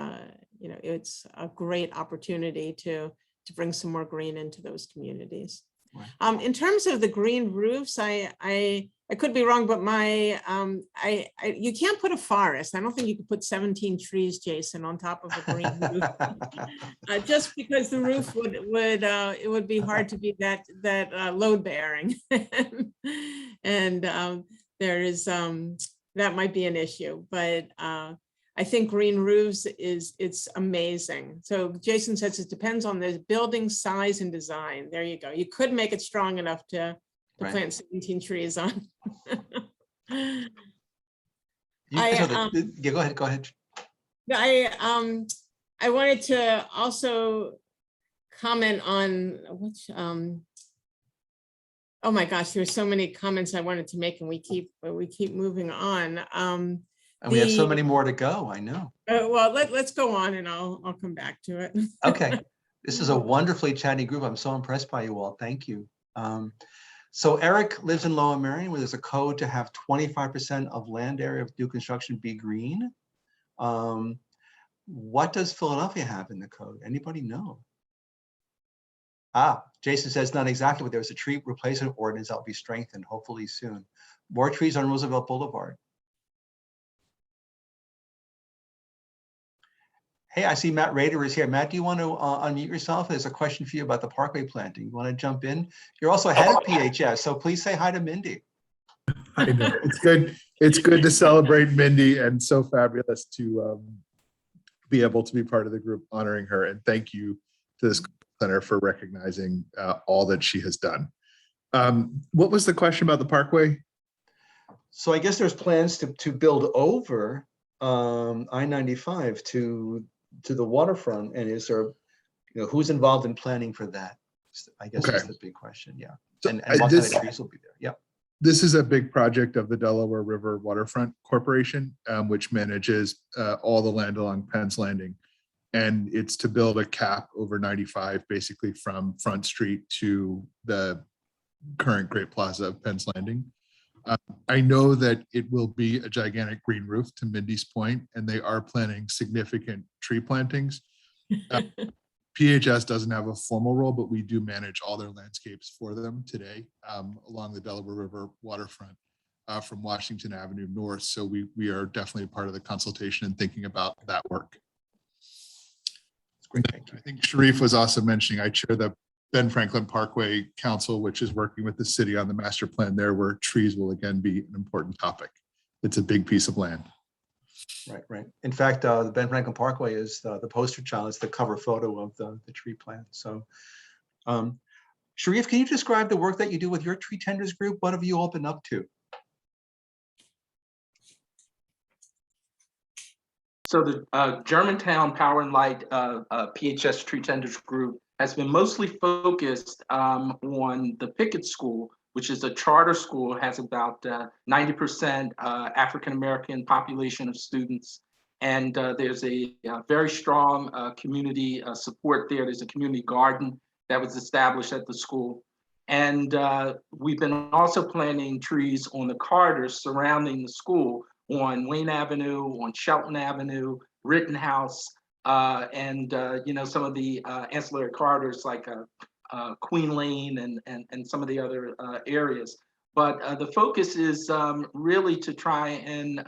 it's a great opportunity to bring some more green into those communities. Right. In terms of the green roofs, I could be wrong, but you can't put a forest. I don't think you could put 17 trees, Jason, on top of a green roof. Just because the roof would be hard to be that load bearing, and there is that might be an issue. But I think green roofs it's amazing. So Jason says it depends on the building size and design. There you go. You could make it strong enough to plant 17 trees on. Yeah, go ahead. I wanted to also comment on which oh my gosh, there's so many comments I wanted to make, and we keep moving on. And we have so many more to go, I know. Well, let's go on and I'll come back to it. Okay. This is a wonderfully chatty group. I'm so impressed by you all. Thank you. So Eric lives in Lower Merion, where there's a code to have 25% of land area of new construction be green. What does Philadelphia have in the code? Anybody know? Jason says not exactly, but there's a tree replacement ordinance that will be strengthened hopefully soon. More trees on Roosevelt Boulevard. Hey, I see Matt Rader is here. Matt, do you want to unmute yourself? There's a question for you about the parkway planting. You want to jump in? You're also head of PHS, so please say hi to Mindy. I know. It's good. It's good to celebrate Mindy, and so fabulous to be able to be part of the group honoring her. And thank you to this center for recognizing all that she has done. What was the question about the parkway? So I guess there's plans to build over I-95 to the waterfront, and is there, who's involved in planning for that? I guess that's the big question. Yeah. So and what kind of trees will be there? Yeah. This is a big project of the Delaware River Waterfront Corporation, which manages all the land along Penn's Landing. And it's to build a cap over 95, basically from Front Street to the current Great Plaza of Penn's Landing. I know that it will be a gigantic green roof, to Mindy's point, and they are planning significant tree plantings. PHS doesn't have a formal role, but we do manage all their landscapes for them today along the Delaware River waterfront from Washington Avenue North. So we are definitely part of the consultation and thinking about that work. That's great. Thank you. I think Sharif was also mentioning, I chair the Ben Franklin Parkway Council, which is working with the city on the master plan there, where trees will again be an important topic. It's a big piece of land. Right, right. In fact, the Ben Franklin Parkway is the poster child. It's the cover photo of the tree plant. So, Sharif, can you describe the work that you do with your tree tenders group? What have you all been up to? So the Germantown Power and Light PHS Tree Tenders Group has been mostly focused on the Pickett School, which is a charter school, has about 90% African-American population of students. And there's a very strong community support there. There's a community garden that was established at the school. And we've been also planting trees on the corridors surrounding the school, on Wayne Avenue, on Shelton Avenue, Rittenhouse, and some of the ancillary corridors like Queen Lane and some of the other areas. But the focus is really to try and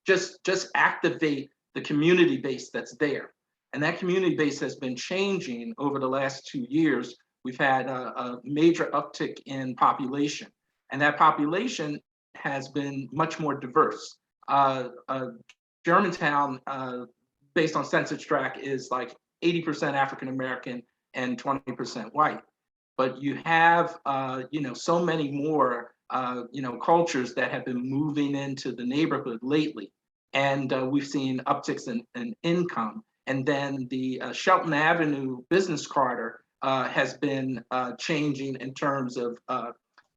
just activate the community base that's there. And that community base has been changing over the last 2 years. We've had a major uptick in population, and that population has been much more diverse. Germantown, based on census tract, is like 80% African-American and 20% white. But you have, so many more, cultures that have been moving into the neighborhood lately. And we've seen upticks in income. And then the Shelton Avenue business corridor has been changing in terms of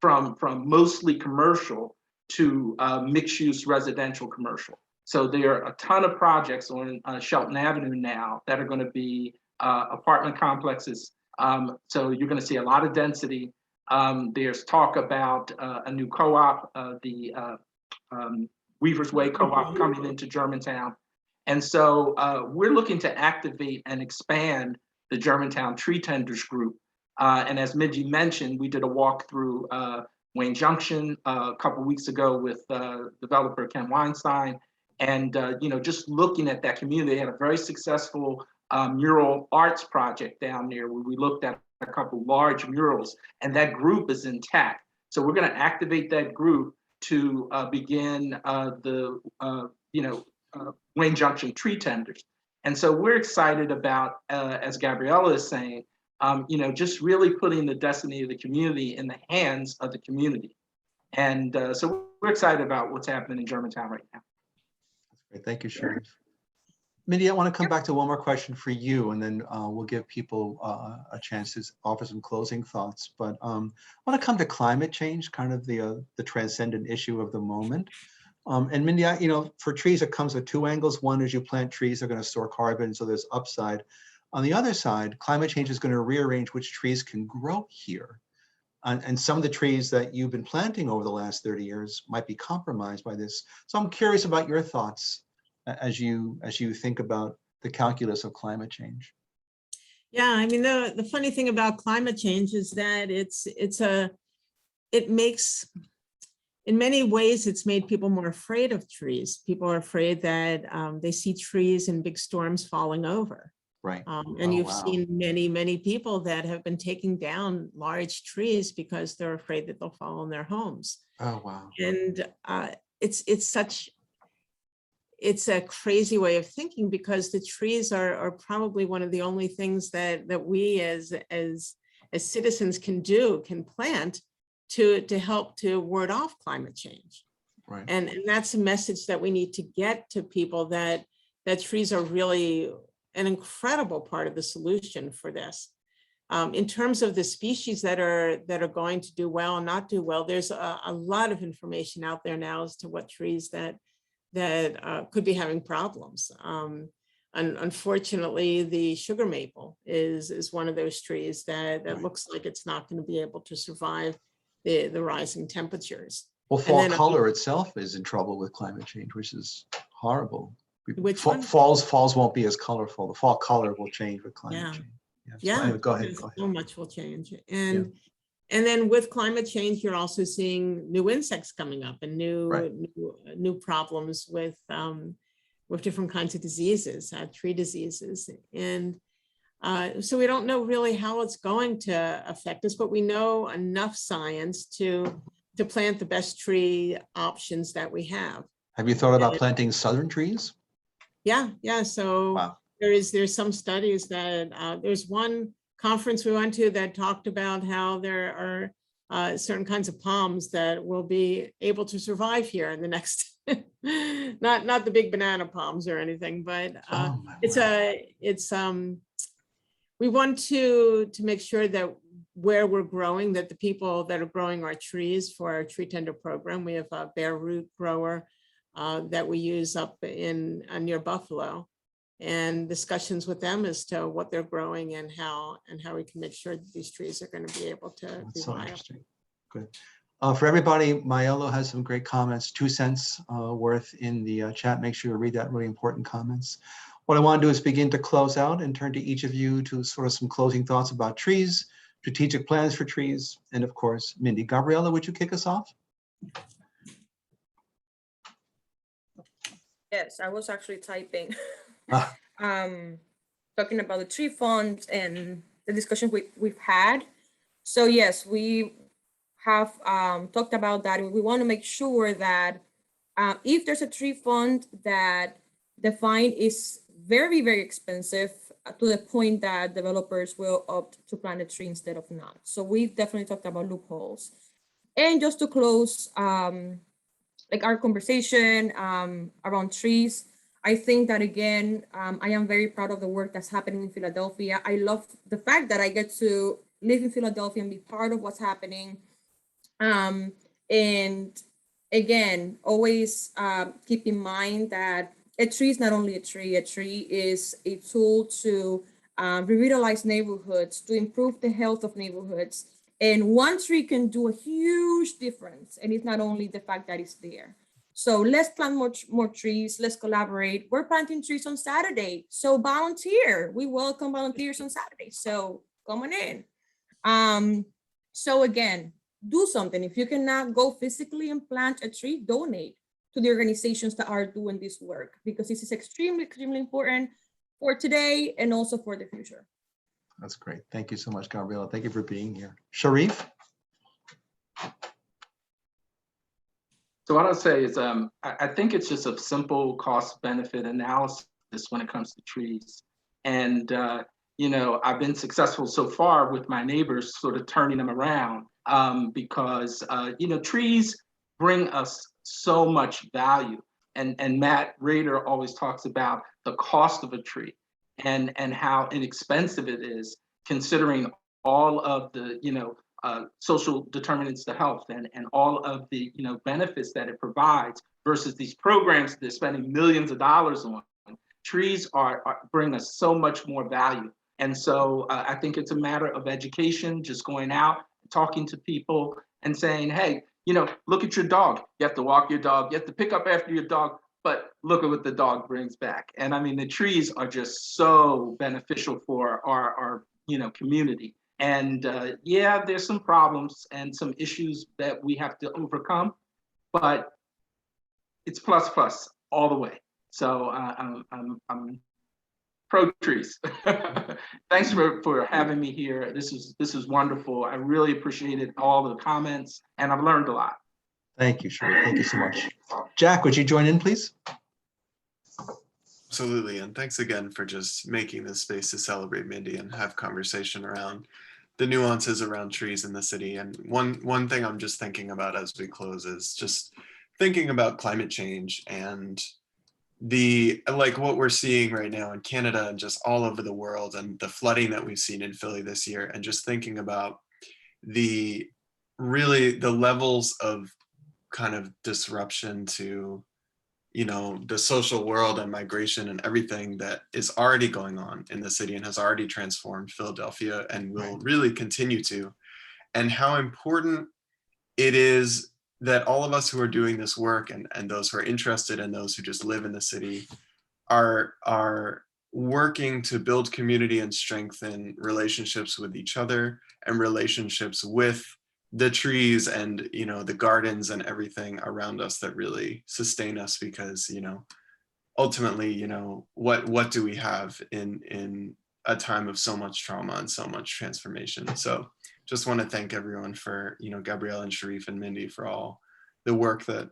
from mostly commercial to mixed-use residential commercial. So there are a ton of projects on Shelton Avenue now that are going to be apartment complexes. So you're going to see a lot of density. There's talk about a new co-op, the Weaver's Way Co-op coming into Germantown. And so we're looking to activate and expand the Germantown Tree Tenders Group. And as Mindy mentioned, we did a walk through Wayne Junction a couple weeks ago with developer Ken Weinstein. And just looking at that community, they had a very successful mural arts project down there where we looked at a couple large murals, and that group is intact. So we're going to activate that group to begin the Wayne Junction Tree Tenders. And so we're excited about, as Gabriella is saying, just really putting the destiny of the community in the hands of the community. And so we're excited about what's happening in Germantown right now. Great. Thank you, Sharif. Mindy, I want to come back to one more question for you, and then we'll give people a chance to offer some closing thoughts. But I want to come to climate change, kind of the transcendent issue of the moment. And Mindy, for trees, it comes with two angles. One is you plant trees, they're going to store carbon, so there's upside. On the other side, climate change is going to rearrange which trees can grow here. And some of the trees that you've been planting over the last 30 years might be compromised by this. So I'm curious about your thoughts as you think about the calculus of climate change. Yeah, I mean, the funny thing about climate change is that it makes, in many ways, it's made people more afraid of trees. People are afraid that they see trees in big storms falling over. Right. And you've seen many people that have been taking down large trees because they're afraid that they'll fall on their homes. Oh, wow. And it's a crazy way of thinking, because the trees are probably one of the only things that we as citizens can plant to help to ward off climate change. Right. And that's a message that we need to get to people, that trees are really an incredible part of the solution for this. In terms of the species that are going to do well and not do well, there's a lot of information out there now as to what trees that could be having problems. And unfortunately, the sugar maple is one of those trees that looks like it's not going to be able to survive the rising temperatures. Well, And fall then- color itself is in trouble with climate change, which is horrible. Which one? Falls won't be as colorful. The fall color will change with climate Yeah. change. So Yeah, anyway, go ahead. because Go ahead. so much will change. And then with climate change, you're also seeing new insects coming up and Right. new problems with different kinds of diseases, tree diseases. And so we don't know really how it's going to affect us, but we know enough science to plant the best tree options that we have. Have you thought about planting southern trees? Yeah. So Wow. there's some studies that there's one conference we went to that talked about how there are certain kinds of palms that will be able to survive here in the next, not the big banana palms or anything, but Oh, my word. we want to make sure that where we're growing, that the people that are growing our trees for our tree tender program, we have a bare root grower that we use up in near Buffalo, and discussions with them as to what they're growing and how we can make sure that these trees are going to be able to be That's so viable. interesting. Good. For everybody, Maiolo has some great comments, 2 cents worth in the chat. Make sure you read that, really important comments. What I want to do is begin to close out and turn to each of you to sort of some closing thoughts about trees, strategic plans for trees, and of course, Mindy. Gabriella, would you kick us off? Yes, I was actually typing. Ah. Talking about the tree funds and the discussion we've had. So yes, we have talked about that, and we want to make sure that if there's a tree fund, that the fine is very, very expensive to the point that developers will opt to plant a tree instead of not. So we've definitely talked about loopholes. And just to close, like our conversation around trees, I think that again, I am very proud of the work that's happening in Philadelphia. I love the fact that I get to live in Philadelphia and be part of what's happening. And again, always keep in mind that a tree is not only a tree is a tool to revitalize neighborhoods, to improve the health of neighborhoods. And one tree can do a huge difference. And it's not only the fact that it's there. So let's plant more trees. Let's collaborate. We're planting trees on Saturday. So volunteer. We welcome volunteers on Saturday. So come on in. So again, do something. If you cannot go physically and plant a tree, donate to the organizations that are doing this work, because this is extremely, extremely important for today and also for the future. That's great. Thank you so much, Gabriella. Thank you for being here. Sharif? So what I'll say is, I think it's just a simple cost-benefit analysis when it comes to trees. And, I've been successful so far with my neighbors, sort of turning them around because, trees bring us so much value. And Matt Rader always talks about the cost of a tree and how inexpensive it is, considering all of the, social determinants to health and all of the benefits that it provides versus these programs they're spending millions of dollars on. Trees bring us so much more value. And so I think it's a matter of education, just going out, talking to people and saying, hey, look at your dog. You have to walk your dog. You have to pick up after your dog, but look at what the dog brings back. And I mean, the trees are just so beneficial for our community. And yeah, there's some problems and some issues that we have to overcome, but it's plus all the way. So I'm pro trees. Thanks for having me here. This is wonderful. I really appreciated all the comments, and I've learned a lot. Thank you, Sharif. Thank you so much. Jack, would you join in, please? Absolutely, and thanks again for just making this space to celebrate Mindy and have conversation around the nuances around trees in the city. And one thing I'm just thinking about as we close is just thinking about climate change and what we're seeing right now in Canada and just all over the world, and the flooding that we've seen in Philly this year, and just thinking about the levels of kind of disruption to the social world and migration and everything that is already going on in the city and has already transformed Philadelphia and will really continue to, and how important it is that all of us who are doing this work and those who are interested and those who just live in the city are working to build community and strengthen relationships with each other and relationships with the trees and, you know, the gardens and everything around us that really sustain us, because, you know, ultimately, you know, what do we have in a time of so much trauma and so much transformation? So just want to thank everyone for, you know, Gabrielle and Sharif and Mindy for all the work that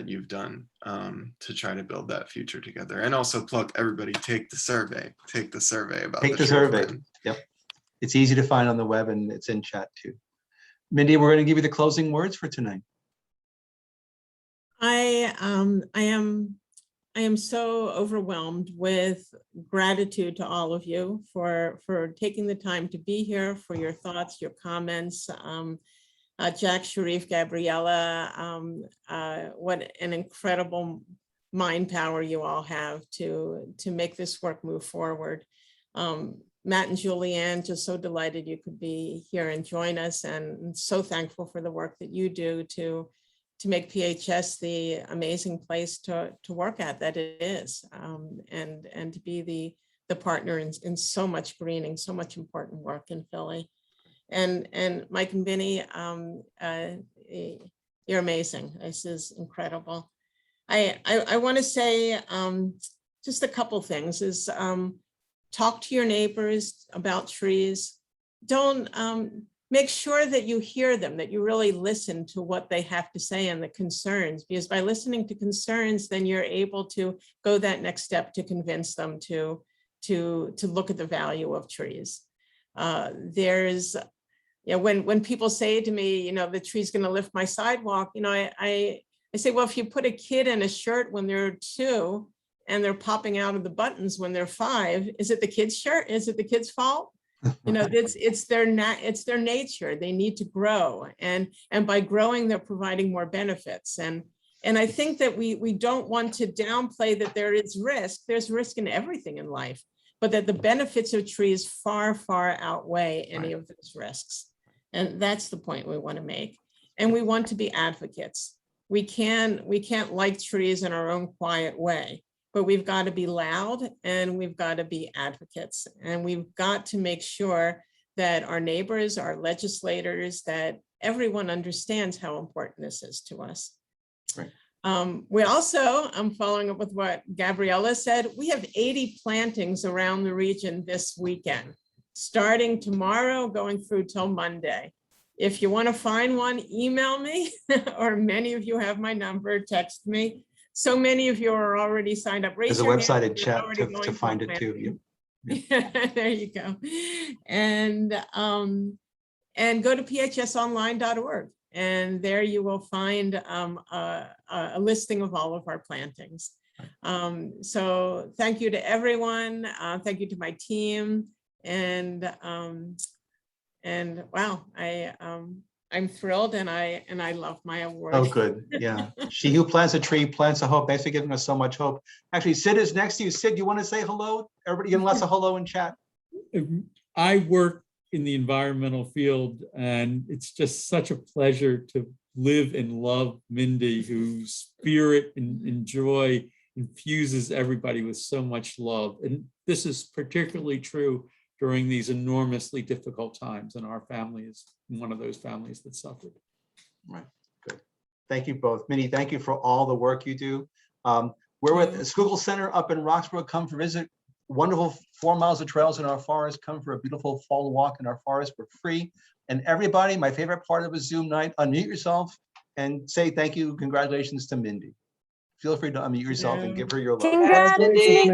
you've done to try to build that future together. And also plug everybody, take the survey about Take the tree survey. plan. Yep. It's easy to find on the web and it's in chat too. Mindy, we're going to give you the closing words for tonight. I am so overwhelmed with gratitude to all of you for taking the time to be here, for your thoughts, your comments. Jack, Sharif, Gabriella, what an incredible mind power you all have to make this work move forward. Matt and Julianne, just so delighted you could be here and join us, and so thankful for the work that you do to make PHS the amazing place to work at that it is, and to be the partner in so much greening, so much important work in Philly. And Mike and Vinny, you're amazing. This is incredible. I want to say just a couple things is talk to your neighbors about trees. Don't make sure that you hear them, that you really listen to what they have to say and the concerns, because by listening to concerns, then you're able to go that next step to convince them to look at the value of trees. There's, you know, when people say to me, you know, the tree's going to lift my sidewalk, you know, I say, well, if you put a kid in a shirt when they're 2 and they're popping out of the buttons when they're 5, is it the kid's shirt? Is it the kid's fault? You know, it's their nature. They need to grow, and by growing, they're providing more benefits. And I think that we don't want to downplay that there is risk. There's risk in everything in life, but that the benefits of trees far, far outweigh any of those risks. And that's the point we want to make. And we want to be advocates. We can't like trees in our own quiet way, but we've got to be loud and we've got to be advocates. And we've got to make sure that our neighbors, our legislators, that everyone understands how important this is to us. Right. We also, I'm following up with what Gabriella said, we have 80 plantings around the region this weekend, starting tomorrow, going through till Monday. If you want to find one, email me, or many of you have my number, text me. So many of you are already signed up. There's a website in chat to find it too. Yeah. There you go. And go to phsonline.org. And there you will find a listing of all of our plantings. So thank you to everyone. Thank you to my team. And wow, I'm thrilled, and I love my award. Oh, good. Yeah. She who plants a tree plants a hope. Thanks for giving us so much hope. Actually, Sid is next to you. Sid, you want to say hello? Everybody give lots of hello in chat. I work in the environmental field, and it's just such a pleasure to live and love Mindy, whose spirit and joy infuses everybody with so much love. And this is particularly true during these enormously difficult times, and our family is one of those families that suffered. Right, good. Thank you both. Mindy, thank you for all the work you do. We're with the Schuylkill Center up in Roxborough. Come for visit. Wonderful 4 miles of trails in our forest. Come for a beautiful fall walk in our forest. We're free. And everybody, my favorite part of a Zoom night, unmute yourself and say thank you, congratulations to Mindy. Feel free to unmute yourself and give her your love. Congrats, Mindy.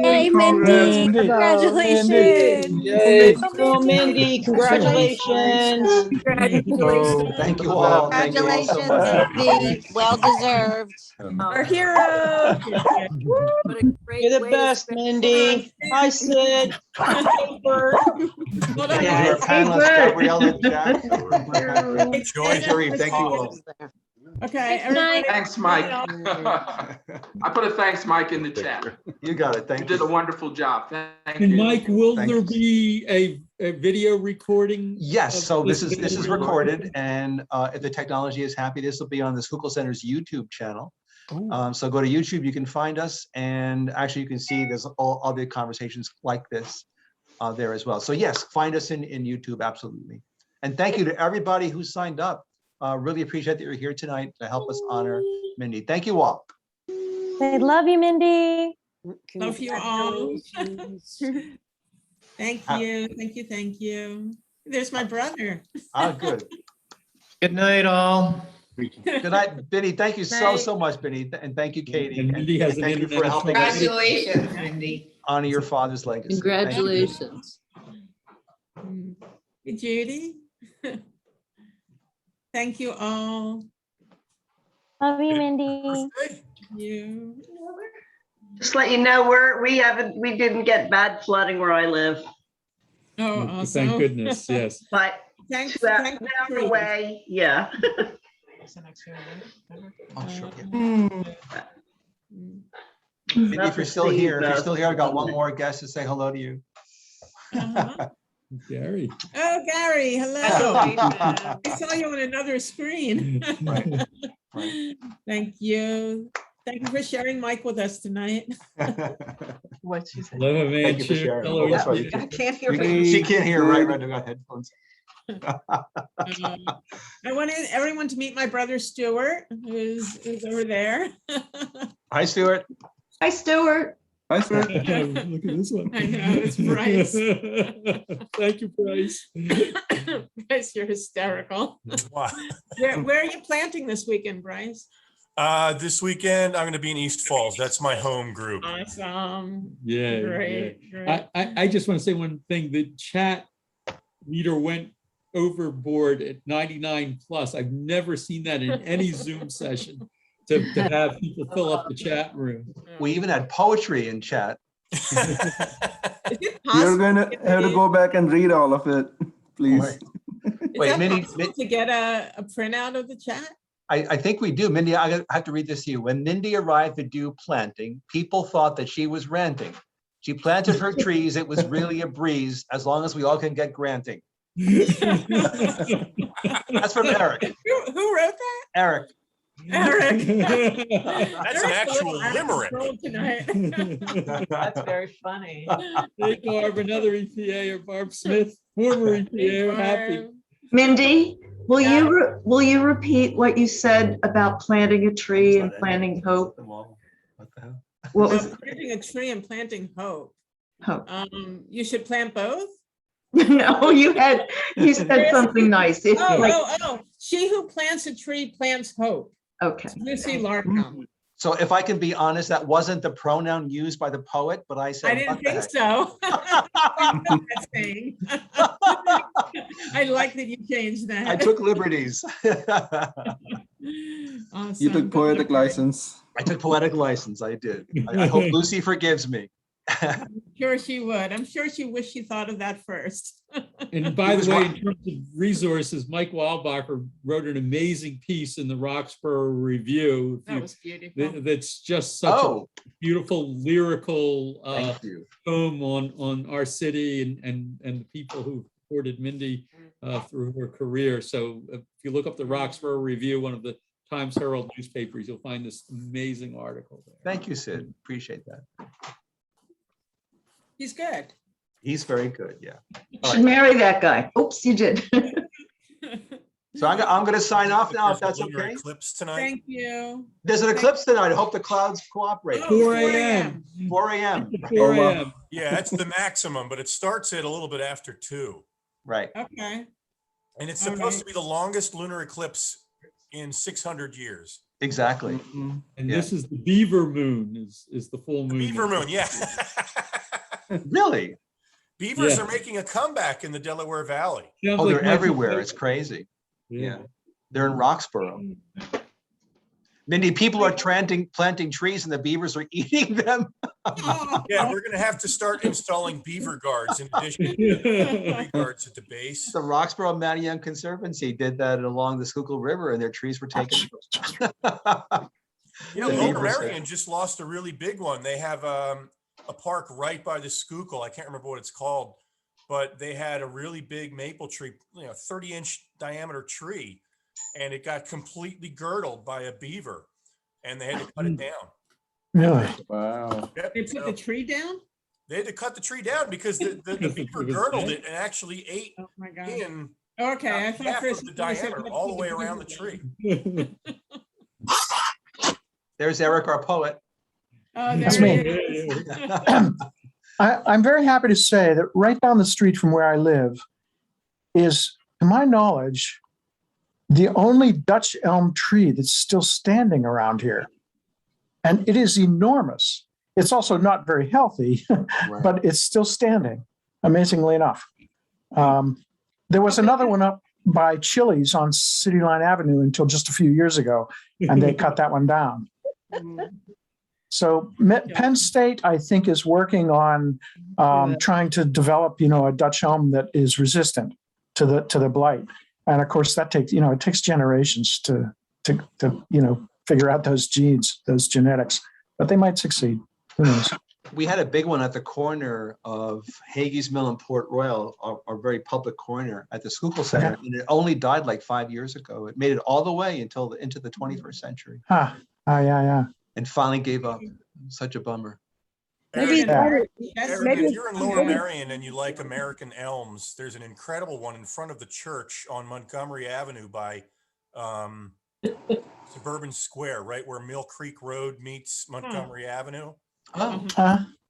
Hey, Mindy, congratulations. Go, Mindy, congratulations. Thank you all. Thank you all so much. Mindy. Well deserved. Our hero. You're the best, Mindy. Hi, Sid. Hey, Bert. Well done, Thank you to our guys. panelists, Gabrielle and Jack. Joy, Sharif, thank you all. Okay, Thanks, Mike. everybody. Thanks, Mike. Bye. I put a thanks, Mike, in the chat. You got it. You Thank did a you. wonderful job. Thank And you. Mike, will Thank there you. be a video recording? Yes, of so this is video? recorded, and if the technology is happy, this will be on the Schuylkill Center's YouTube channel. So go to YouTube, you can find us, and actually you can see there's all other conversations like this there as well. So yes, find us in YouTube, absolutely. And thank you to everybody who signed up. Really appreciate that you're here tonight to help us honor Mindy. Thank you all. I love you, Mindy. Love you all. Thank you, thank you, thank you. There's my brother. Good. Good night, all. Good night, Benny. Thank you so much, Benny. And thank you, Katie. And Mindy has an thank you for international helping us Congratulations, Mindy. honor your father's legacy. Thank you. Congratulations. Hey, Judy. Thank you all. Love you, Mindy. You. Just let you know, we didn't get bad flooding where I live, Oh, awesome. Thank goodness, yes. but Thanks. 2 thanks hours for- away, yeah. Oh, sure, yeah. Mindy, if you're still here, I've got one more guest to say hello to you. Uh-huh. Gary. Oh, Gary, hello. I saw you on another screen. Right. Right. Thank you. Thank you for sharing Mike with us tonight. What she said. Hello, man. Thank you for Cheer. sharing. Hello, Oh, that's right. I can't hear She you. can't hear, right? I've got headphones. I wanted everyone to meet my brother Stuart, who's over there. Hi, Stuart. Hi, Stuart. Look at this one. I know, it's Bryce. Thank you, Bryce. Bryce, you're hysterical. Where are you planting this weekend, Bryce? This weekend, I'm going to be in East Falls. That's my home group. Awesome. Yeah. Great, yeah. great. I just want to say one thing. The chat meter went overboard at 99 plus. I've never seen that in any Zoom session to have people fill up the chat room. We even had poetry in chat. Is it You're possible gonna have to go back and read all of it, please. Right. is Wait, that Mindy, possible to get a printout of the chat? I think we do. Mindy, I have to read this to you. When Mindy arrived at dew planting, people thought that she was ranting. She planted her trees. It was really a breeze, as long as we all can get granting. That's from Eric. Who wrote that? Eric. Eric. That's an actual limerick. That's very funny. Hey, Barb, another EPA, or Barb Smith, former EPA, happy. Mindy, will Yeah. you repeat what you said about planting a tree and planting hope? What the hell? What was Planting a tree and planting hope. hope? You should plant both. No, you said something nice. If like, Oh, she who plants a tree plants hope. okay. Lucy Larcombe. So if I can be honest, that wasn't the pronoun used by the poet, but I said, I didn't what the think heck? so. That's saying. I like that you changed that. I took liberties. Awesome. You took Good poetic luck. license. I took poetic license. I did. I hope Lucy forgives me. I'm sure she would. I'm sure she wished she thought of that first. And by He was the way, right. in terms of resources, Mike Wildbacher wrote an amazing piece in the Roxborough Review. That was beautiful. That's just such Oh, a beautiful lyrical thank you. poem on our city and the people who supported Mindy through her career. So if you look up the Roxborough Review, one of the Times Herald newspapers, you'll find this amazing article there. Thank you, Sid. Appreciate that. He's good. He's very good. Yeah. You All should right. marry that guy. Oops, you did. So I'm going to sign off now, if that's Lunar okay. eclipse tonight. Thank you. There's an eclipse tonight. I hope the clouds cooperate. Oh, 4 a.m. 4 a.m. 4 a.m. Yeah, that's the maximum, but it starts at a little bit after 2. Right. Okay. And it's All supposed right. to be the longest lunar eclipse in 600 years. Exactly. Mhm. And Yeah. this is the beaver moon is the full moon. Beaver moon, yeah. Really? Beavers Yeah. are making a comeback in the Delaware Valley. Sounds Oh, like they're Michael everywhere. Jackson. It's crazy. Yeah. They're in Roxborough. Mindy, people are planting trees and the beavers are eating them. Yeah, we're gonna have to start installing beaver guards in addition to the tree guards at the base. The Roxborough Manayunk Conservancy did that along the Schuylkill River and their trees were taken. Yeah, The Lower beaver said- Merion just lost a really big one. They have a park right by the Schuylkill. I can't remember what it's called, but they had a really big maple tree, 30-inch diameter tree, and it got completely girdled by a beaver, and they had to cut it down. Really? Wow. Yep, They put so the tree down? they had to cut the tree down because the beaver girdled it and actually ate Oh, my God. in Okay, I half thought for a of the second you said diameter put all the way around the beaver tree. There's Eric, our poet. Oh, That's there me. it is. I'm very happy to say that right down the street from where I live is, to my knowledge, the only Dutch elm tree that's still standing around here. And it is enormous. It's also not very healthy, but it's still standing, amazingly enough. There was another one up by Chili's on City Line Avenue until just a few years ago, and they cut that one down. So Penn State, I think, is working on trying to develop, a Dutch elm that is resistant to the blight. And of course, that takes, it takes generations to figure out those genes, those genetics. But they might succeed. Who knows? We had a big one at the corner of Hagee's Mill and Port Royal, our very public corner at the Schuylkill Center, and it only died like 5 years ago. It made it all the way into the 21st century. Huh. Oh, yeah. And finally gave up. Such a bummer. Maybe Eric, maybe if you're in Lower Merion and you like American elms, there's an incredible one in front of the church on Montgomery Avenue by Suburban Square, right where Mill Creek Road meets Montgomery Avenue. Oh,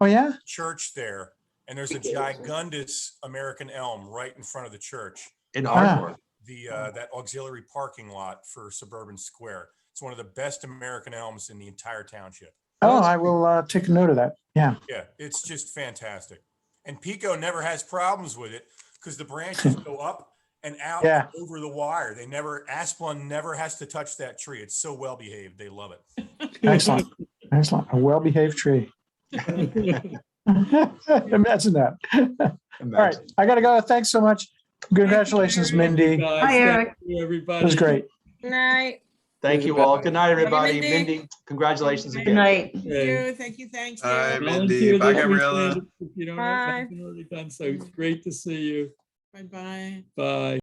yeah? Church there, and there's a gigundous American elm right in front of the church. In Ardmore. That auxiliary parking lot for Suburban Square. It's one of the best American elms in the entire township. Oh, I will take a note of that. Yeah. Yeah, it's just fantastic. And Pico never has problems with it because the branches go up and out and over the wire. Asplund never has to touch that tree. It's so well behaved. They love it. Excellent. A well-behaved tree. Imagine that. All right. I got to go. Thanks so much. Congratulations, Mindy. Hi, Eric. Thank you, everybody. It was great. Night. Thank you all. Good night, everybody. Mindy. Mindy, congratulations Good again. night. Thank you, thank you, thank you. Hi, Volunteer Mindy. Bye, this Gabriella. weekend if you don't have Bye. anything already done. So it's great to see you. Bye-bye. Bye.